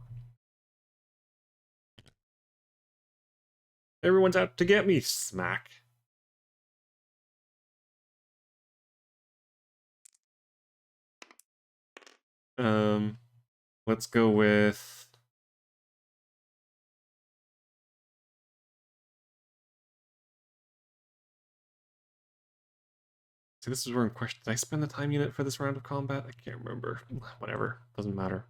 Everyone's out to get me, smack. Let's go with... See, this is where I'm questioning. Did I spend the time unit for this round of combat? I can't remember. Whatever. Doesn't matter.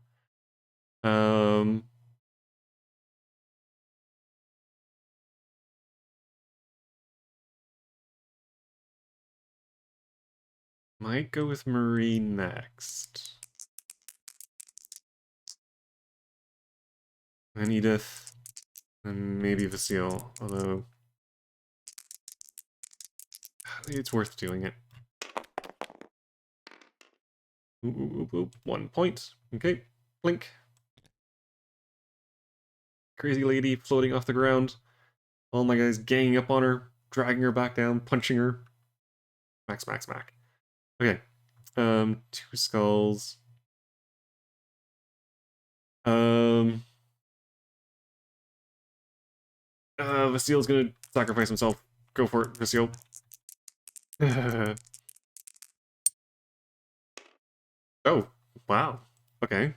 Might go with Marie next. And Edith. And maybe Vasile, although... it's worth doing it. Ooh, 1 point. Okay, blink. Crazy lady floating off the ground. All my guys ganging up on her, dragging her back down, punching her. Smack, smack, smack. Okay. 2 skulls. Vasile's gonna sacrifice himself. Go for it, Vasile. Oh, wow. Okay.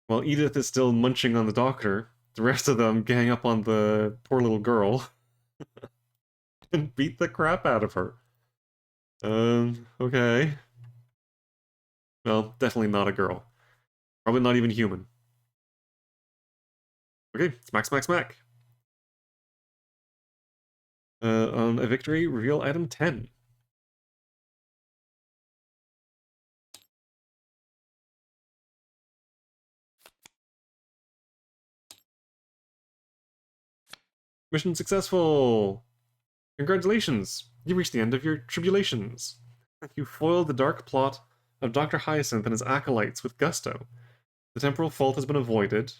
While Edith is still munching on the doctor, the rest of them gang up on the poor little girl and beat the crap out of her. Okay. Well, definitely not a girl. Probably not even human. Okay, smack, smack, smack. On a victory, reveal item 10. Mission successful! Congratulations! You reached the end of your tribulations. You foiled the dark plot of Dr. Hyacinth and his acolytes with gusto. The temporal fault has been avoided.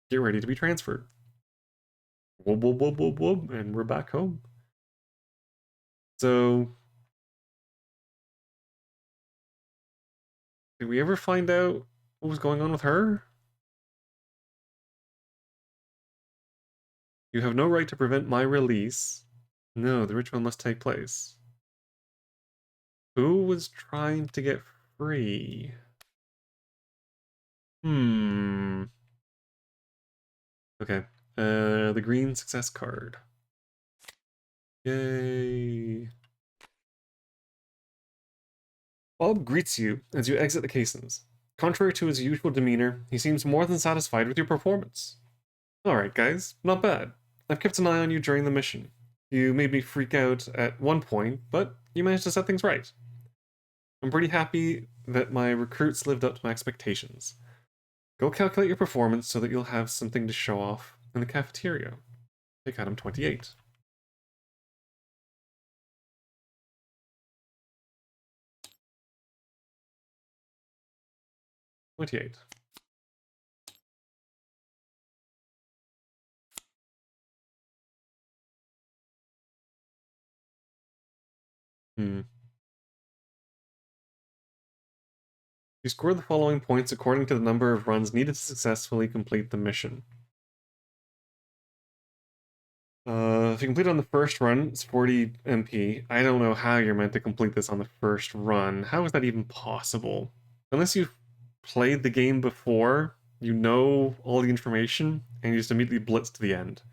Get ready to be transferred. Whoop, whoop, whoop, whoop, whoop, and we're back home. So, did we ever find out what was going on with her? You have no right to prevent my release. No, the ritual must take place. Who was trying to get free? Okay. The green success card. Yay. Bob greets you as you exit the caissons. Contrary to his usual demeanor, he seems more than satisfied with your performance. Alright, guys, not bad. I've kept an eye on you during the mission. You made me freak out at one point, but you managed to set things right. I'm pretty happy that my recruits lived up to my expectations. Go calculate your performance so that you'll have something to show off in the cafeteria. Take item 28. Hmm. You score the following points according to the number of runs needed to successfully complete the mission. If you complete on the first run, it's 40 MP. I don't know how you're meant to complete this on the first run. How is that even possible? Unless you've played the game before, you know all the information, and you just immediately blitz to the end.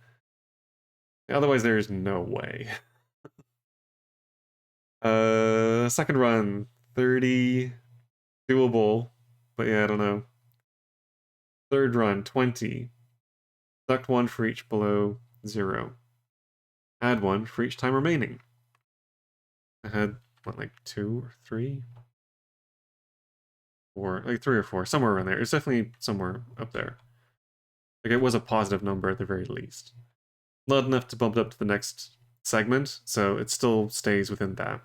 Otherwise, there is no way. Second run, 30, doable, but yeah, I don't know. Third run, 20. Deduct 1 for each below 0. Add 1 for each time remaining. I had, what, like 2 or 3? Or, like 3 or 4, somewhere around there. It's definitely somewhere up there. Like, it was a positive number at the very least. Not enough to bump it up to the next segment, so it still stays within that.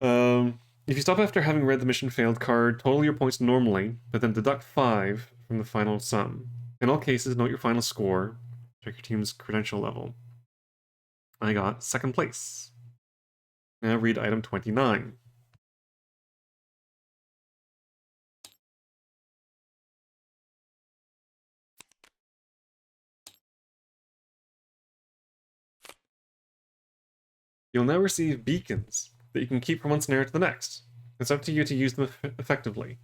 If you stop after having read the mission failed card, total your points normally, but then deduct 5 from the final sum. In all cases, note your final score. Check your team's credential level. I got second place. Now read item 29. You'll now receive beacons that you can keep from one scenario to the next. It's up to you to use them effectively,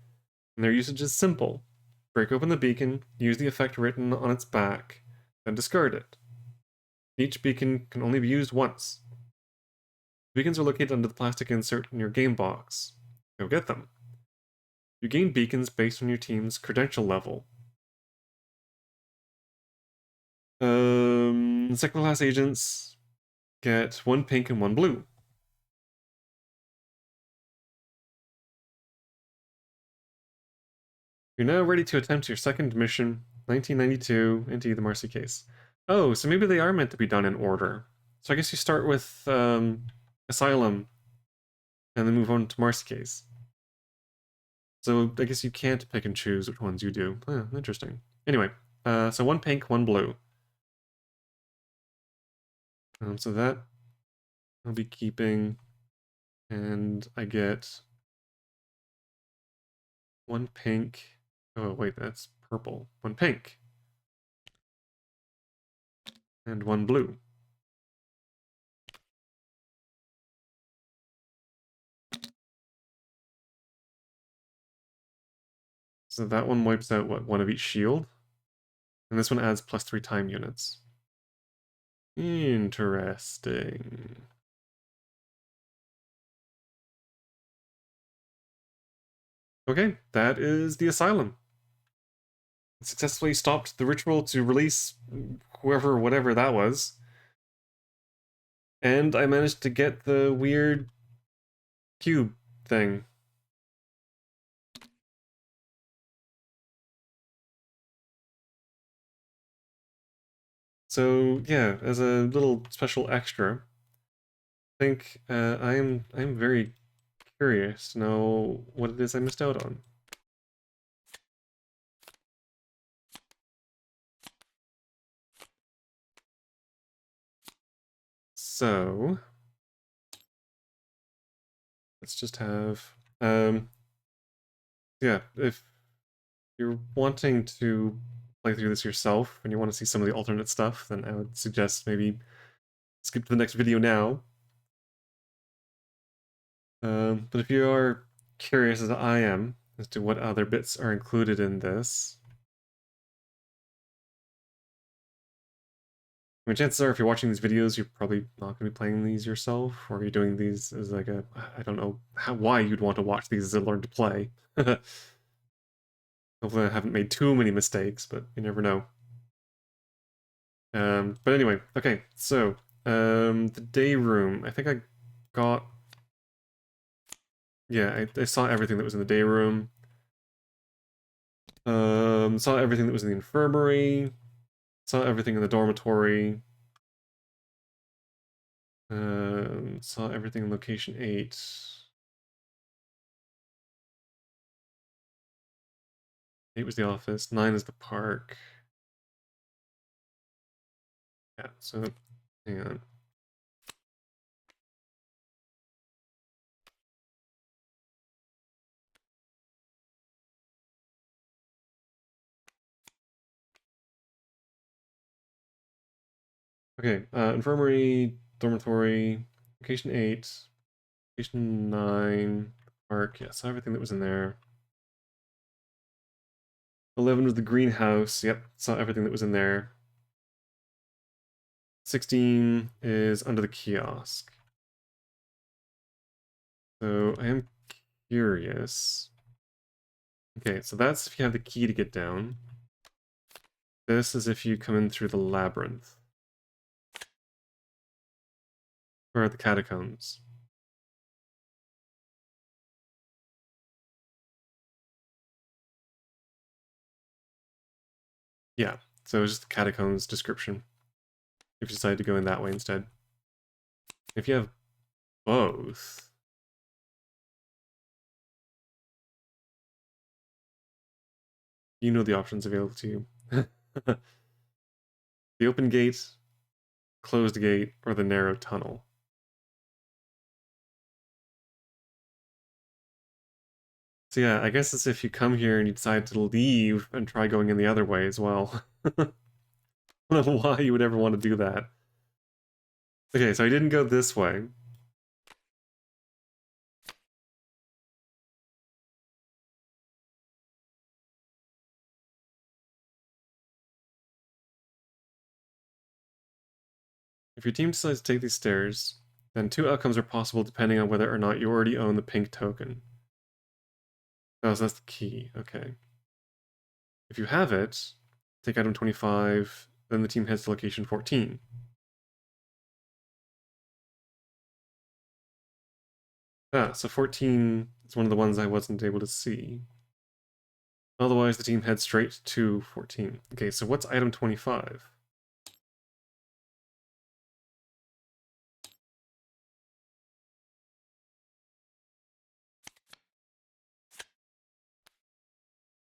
and their usage is simple. Break open the beacon, use the effect written on its back, then discard it. Each beacon can only be used once. Beacons are located under the plastic insert in your game box. Go get them. You gain beacons based on your team's credential level. Second class agents get 1 pink and 1 blue. You're now ready to attempt your second mission, 1992, into the Marcy case. Oh, so maybe they are meant to be done in order. So I guess you start with Asylum, and then move on to Marcy case. So I guess you can't pick and choose which ones you do. Interesting. Anyway, so 1 pink, 1 blue. So that I'll be keeping, and I get 1 pink. Oh wait, that's purple. 1 pink. And 1 blue. So that one wipes out, what, 1 of each shield? And this one adds +3 time units. Interesting. Okay, that is the Asylum. It successfully stopped the ritual to release whoever, whatever that was. And I managed to get the weird cube thing. So yeah, as a little special extra, I think I'm very curious to know what it is I missed out on. So let's just have yeah, if you're wanting to play through this yourself and you want to see some of the alternate stuff, then I would suggest maybe skip to the next video now. But if you are curious as I am as to what other bits are included in this, I mean, chances are if you're watching these videos, you're probably not going to be playing these yourself, or you're doing these as like a, I don't know why you'd want to watch these as a learn to play. Hopefully I haven't made too many mistakes, but you never know. But anyway, okay, so the day room. I think I got, yeah, I saw everything that was in the day room. Saw everything that was in the infirmary. Saw everything in the dormitory. Saw everything in location 8. Eight was the office. 9 is the park. Yeah, so hang on. Okay, infirmary, dormitory, location 8, location 9, park. Yeah, saw everything that was in there. 11 was the greenhouse. Yep, saw everything that was in there. 16 is under the kiosk. So I am curious. Okay, so that's if you have the key to get down. This is if you come in through the labyrinth. Or the catacombs. Yeah, so it's just the catacombs description. If you decide to go in that way instead. If you have both, you know the options available to you. The open gate, closed gate, or the narrow tunnel. So yeah, I guess it's if you come here and you decide to leave and try going in the other way as well. I don't know why you would ever want to do that. Okay, so I didn't go this way. If your team decides to take these stairs, then two outcomes are possible depending on whether or not you already own the pink token. Oh, so that's the key. Okay. If you have it, take item 25, then the team heads to location 14. Ah, so 14 is one of the ones I wasn't able to see. Otherwise, the team heads straight to 14. Okay, so what's item 25?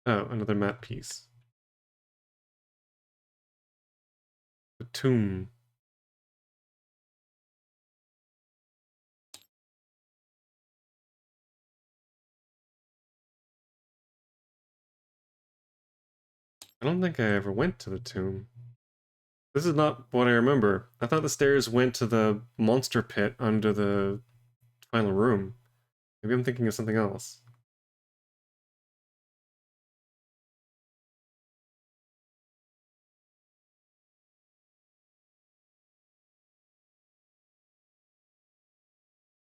Oh, another map piece. The tomb. I don't think I ever went to the tomb. This is not what I remember. I thought the stairs went to the monster pit under the final room. Maybe I'm thinking of something else.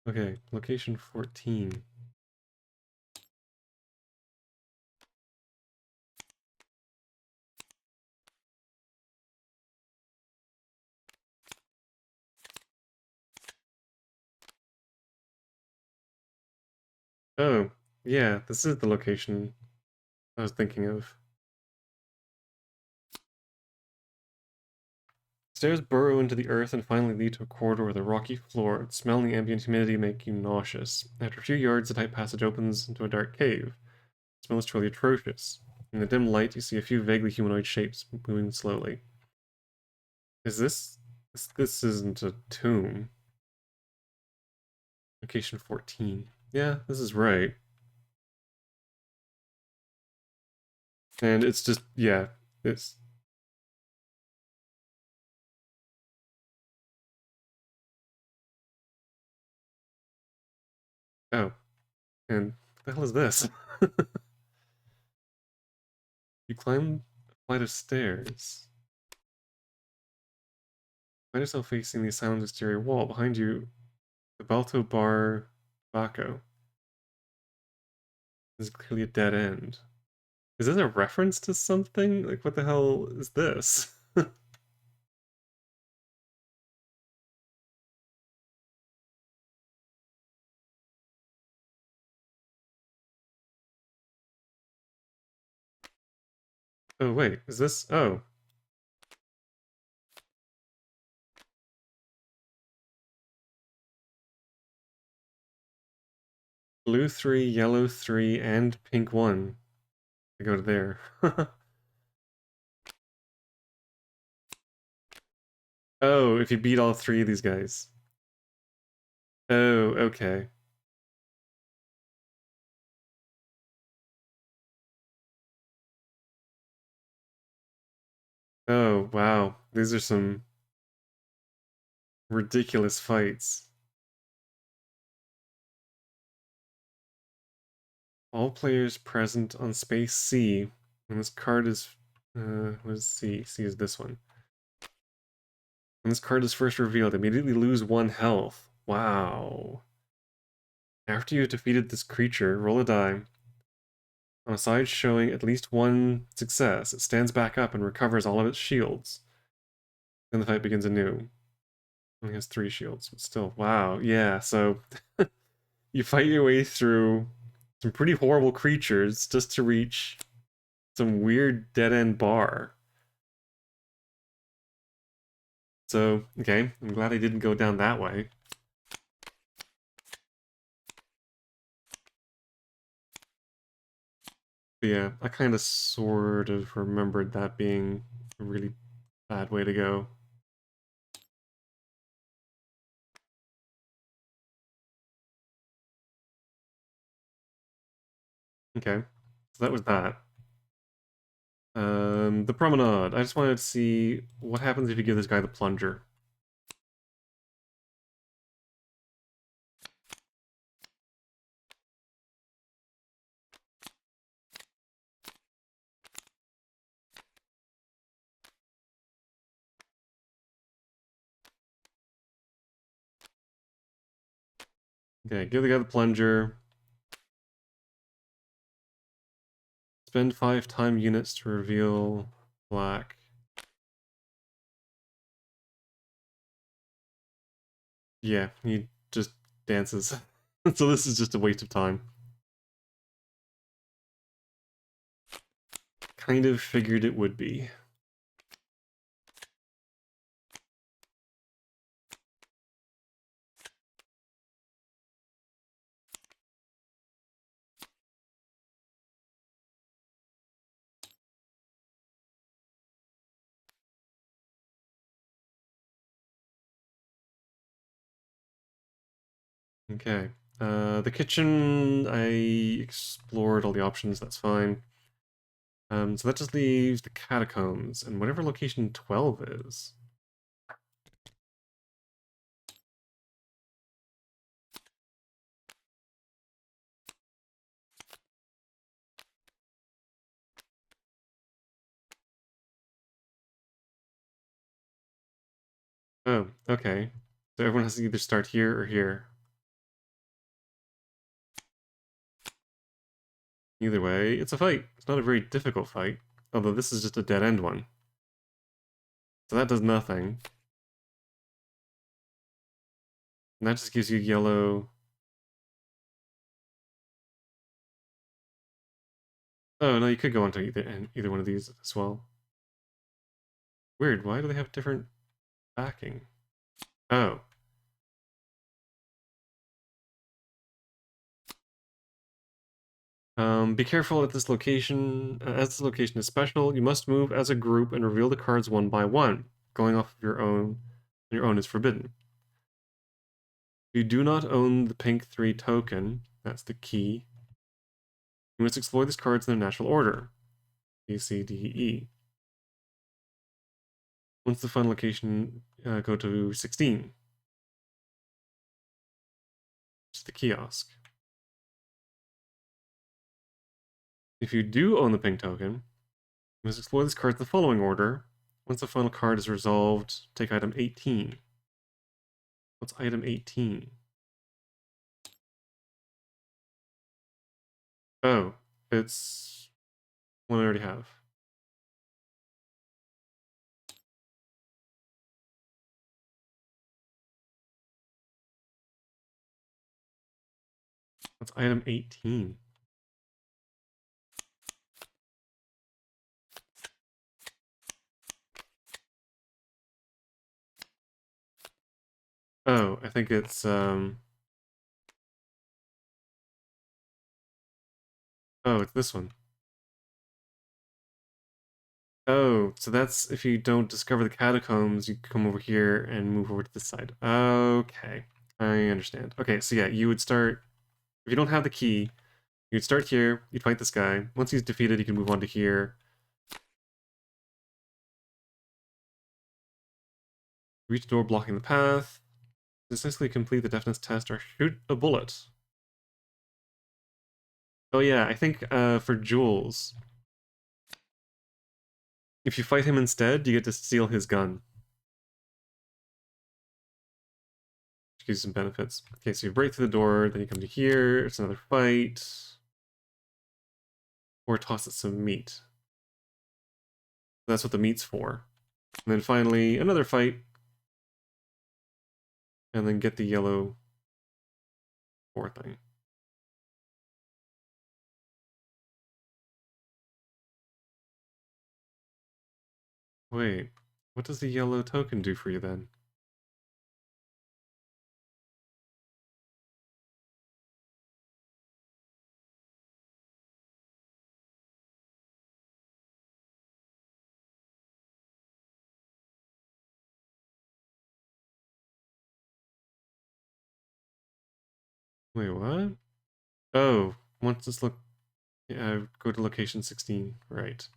Okay, location 14. Oh, yeah, this is the location I was thinking of. Stairs burrow into the earth and finally lead to a corridor with a rocky floor. The smell and the ambient humidity make you nauseous. After a few yards, the tight passage opens into a dark cave. The smell is truly atrocious. In the dim light, you see a few vaguely humanoid shapes moving slowly. Is this... This isn't a tomb. Location 14. Yeah, this is right. And it's just, yeah, it's... Oh, and what the hell is this? You climb a flight of stairs. Find yourself facing the asylum's exterior wall. Behind you, the Balto Bar Baco. This is clearly a dead end. Is this a reference to something? Like, what the hell is this? Oh, wait, is this... Oh. Blue 3, yellow 3, and pink 1. I go to there. Oh, if you beat all three of these guys. Oh, okay. Oh, wow. These are some ridiculous fights. All players present on space C when this card is what is C? C is this one. When this card is first revealed, immediately lose 1 health. Wow. After you have defeated this creature, roll a die. On a side showing at least one success, it stands back up and recovers all of its shields. Then the fight begins anew. Only has 3 shields, but still, wow, yeah, so you fight your way through some pretty horrible creatures just to reach some weird dead-end bar. So, okay, I'm glad I didn't go down that way. But yeah, I kind of sort of remembered that being a really bad way to go. Okay, so that was that. The promenade. I just wanted to see what happens if you give this guy the plunger. Okay, give the guy the plunger. Spend 5 time units to reveal black. Yeah, he just dances. So this is just a waste of time. Kind of figured it would be. Okay. The kitchen, I explored all the options, that's fine. So that just leaves the catacombs and whatever location 12 is. Oh, okay. So everyone has to either start here or here. Either way, it's a fight. It's not a very difficult fight, although this is just a dead-end one. So that does nothing. And that just gives you yellow. Oh, no, you could go onto either one of these as well. Weird, why do they have different backing? Oh. Be careful at this location. As this location is special, you must move as a group and reveal the cards one by one. Going off of your own is forbidden. You do not own the pink 3 token. That's the key. You must explore these cards in their natural order. B, C, D, E. Once the fun location, go to 16. It's the kiosk. If you do own the pink token, you must explore these cards in the following order. Once the final card is resolved, take item 18. What's item 18? Oh, it's one I already have. What's item 18? Oh, I think it's oh, it's this one. Oh, so that's if you don't discover the catacombs, you come over here and move over to this side. Okay, I understand. Okay, so yeah, you would start, if you don't have the key, you'd start here, you'd fight this guy. Once he's defeated, you can move on to here. Reach a door blocking the path. Successfully complete the deafness test or shoot a bullet. Oh yeah, I think for Jules, if you fight him instead, you get to steal his gun. Which gives you some benefits. Okay, so you break through the door, then you come to here, it's another fight. Or toss it some meat. That's what the meat's for. And then finally, another fight. And then get the yellow 4 thing. Wait, what does the yellow token do for you then? Wait, what? Oh, once this look, yeah, go to location 16, right.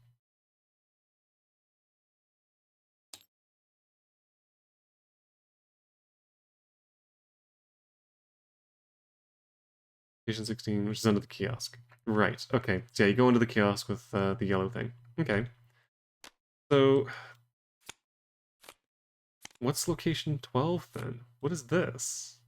Location 16, which is under the kiosk. Right, okay. So yeah, you go into the kiosk with the yellow thing. Okay. So, what's location 12 then? What is this?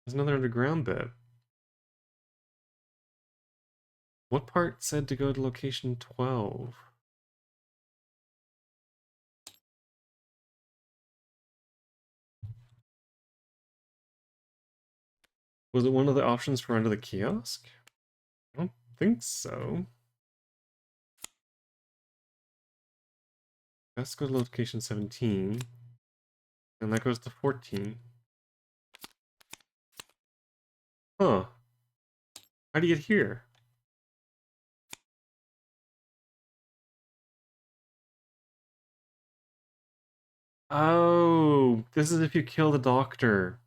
There's another underground bit. What part said to go to location 12? Was it one of the options for under the kiosk? I don't think so. Let's go to location 17. And that goes to 14. Huh. How do you get here? Oh, this is if you kill the doctor.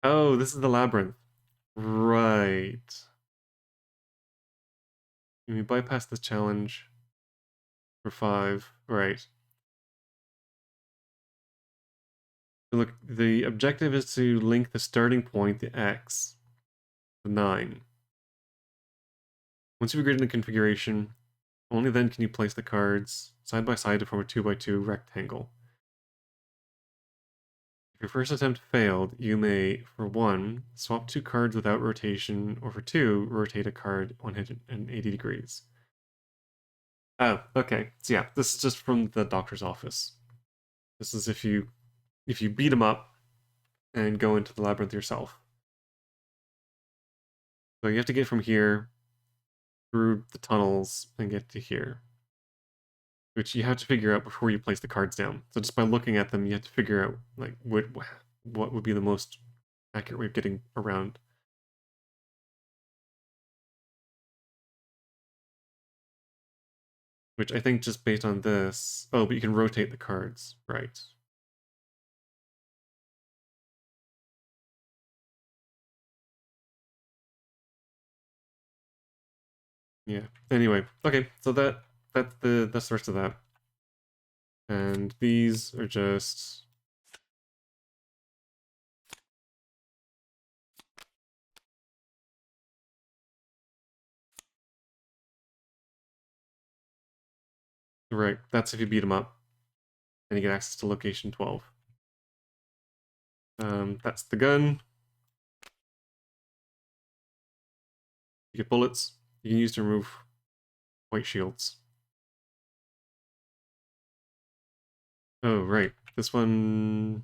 Oh, this is the labyrinth. Right. You bypass this challenge for 5. Right. So look, the objective is to link the starting point, the X, to 9. Once you've agreed on the configuration, only then can you place the cards side by side to form a 2x2 rectangle. If your first attempt failed, you may, for 1, swap 2 cards without rotation, or for 2, rotate a card 180 degrees. Oh, okay. So yeah, this is just from the doctor's office. This is if you beat him up and go into the labyrinth yourself. So you have to get from here through the tunnels and get to here, which you have to figure out before you place the cards down. So just by looking at them, you have to figure out like what would be the most accurate way of getting around. Which I think just based on this, oh, but you can rotate the cards, right? Yeah. Anyway, okay, so that's the rest of that. And these are just right. That's if you beat them up, and you get access to location 12. That's the gun. You get bullets. You can use to remove white shields. Oh, right. This one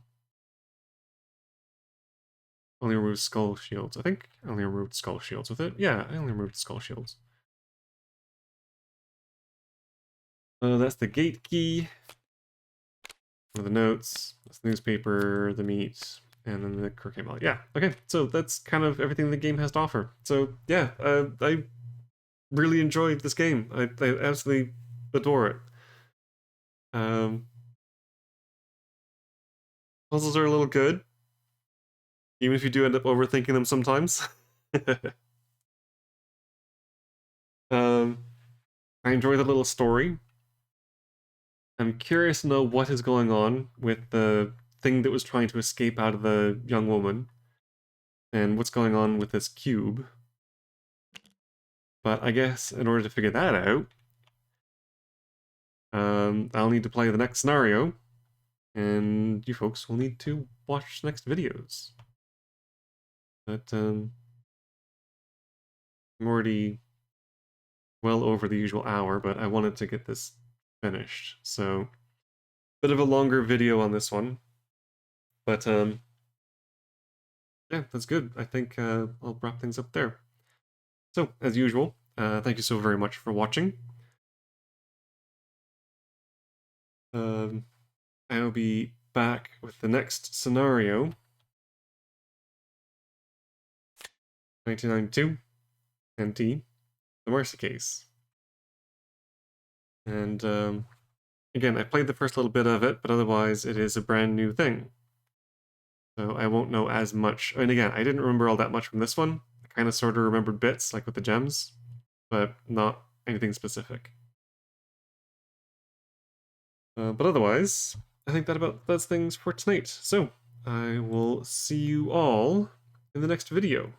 only removes skull shields. I think I only removed skull shields with it. Yeah, I only removed skull shields. That's the gate key. One of the notes. That's the newspaper, the meat, and then the croquet mallet. Yeah, okay. So that's kind of everything the game has to offer. So yeah, I really enjoyed this game. I absolutely adore it. Um, Puzzles are a little good, even if you do end up overthinking them sometimes. um, I enjoy the little story. I'm curious to know what is going on with the thing that was trying to escape out of the young woman, and what's going on with this cube. But I guess in order to figure that out, I'll need to play the next scenario, and you folks will need to watch next videos. But I'm already well over the usual hour, but I wanted to get this finished. So, bit of a longer video on this one. But yeah, that's good. I think I'll wrap things up there. So, as usual, thank you so very much for watching. I'll be back with the next scenario. 1992, NT, the Mercy case. And again, I played the first little bit of it, but otherwise it is a brand new thing. So I won't know as much. And again, I didn't remember all that much from this one. I kind of sort of remembered bits, like with the gems, but not anything specific. But otherwise, I think that about does things for tonight. So I will see you all in the next video.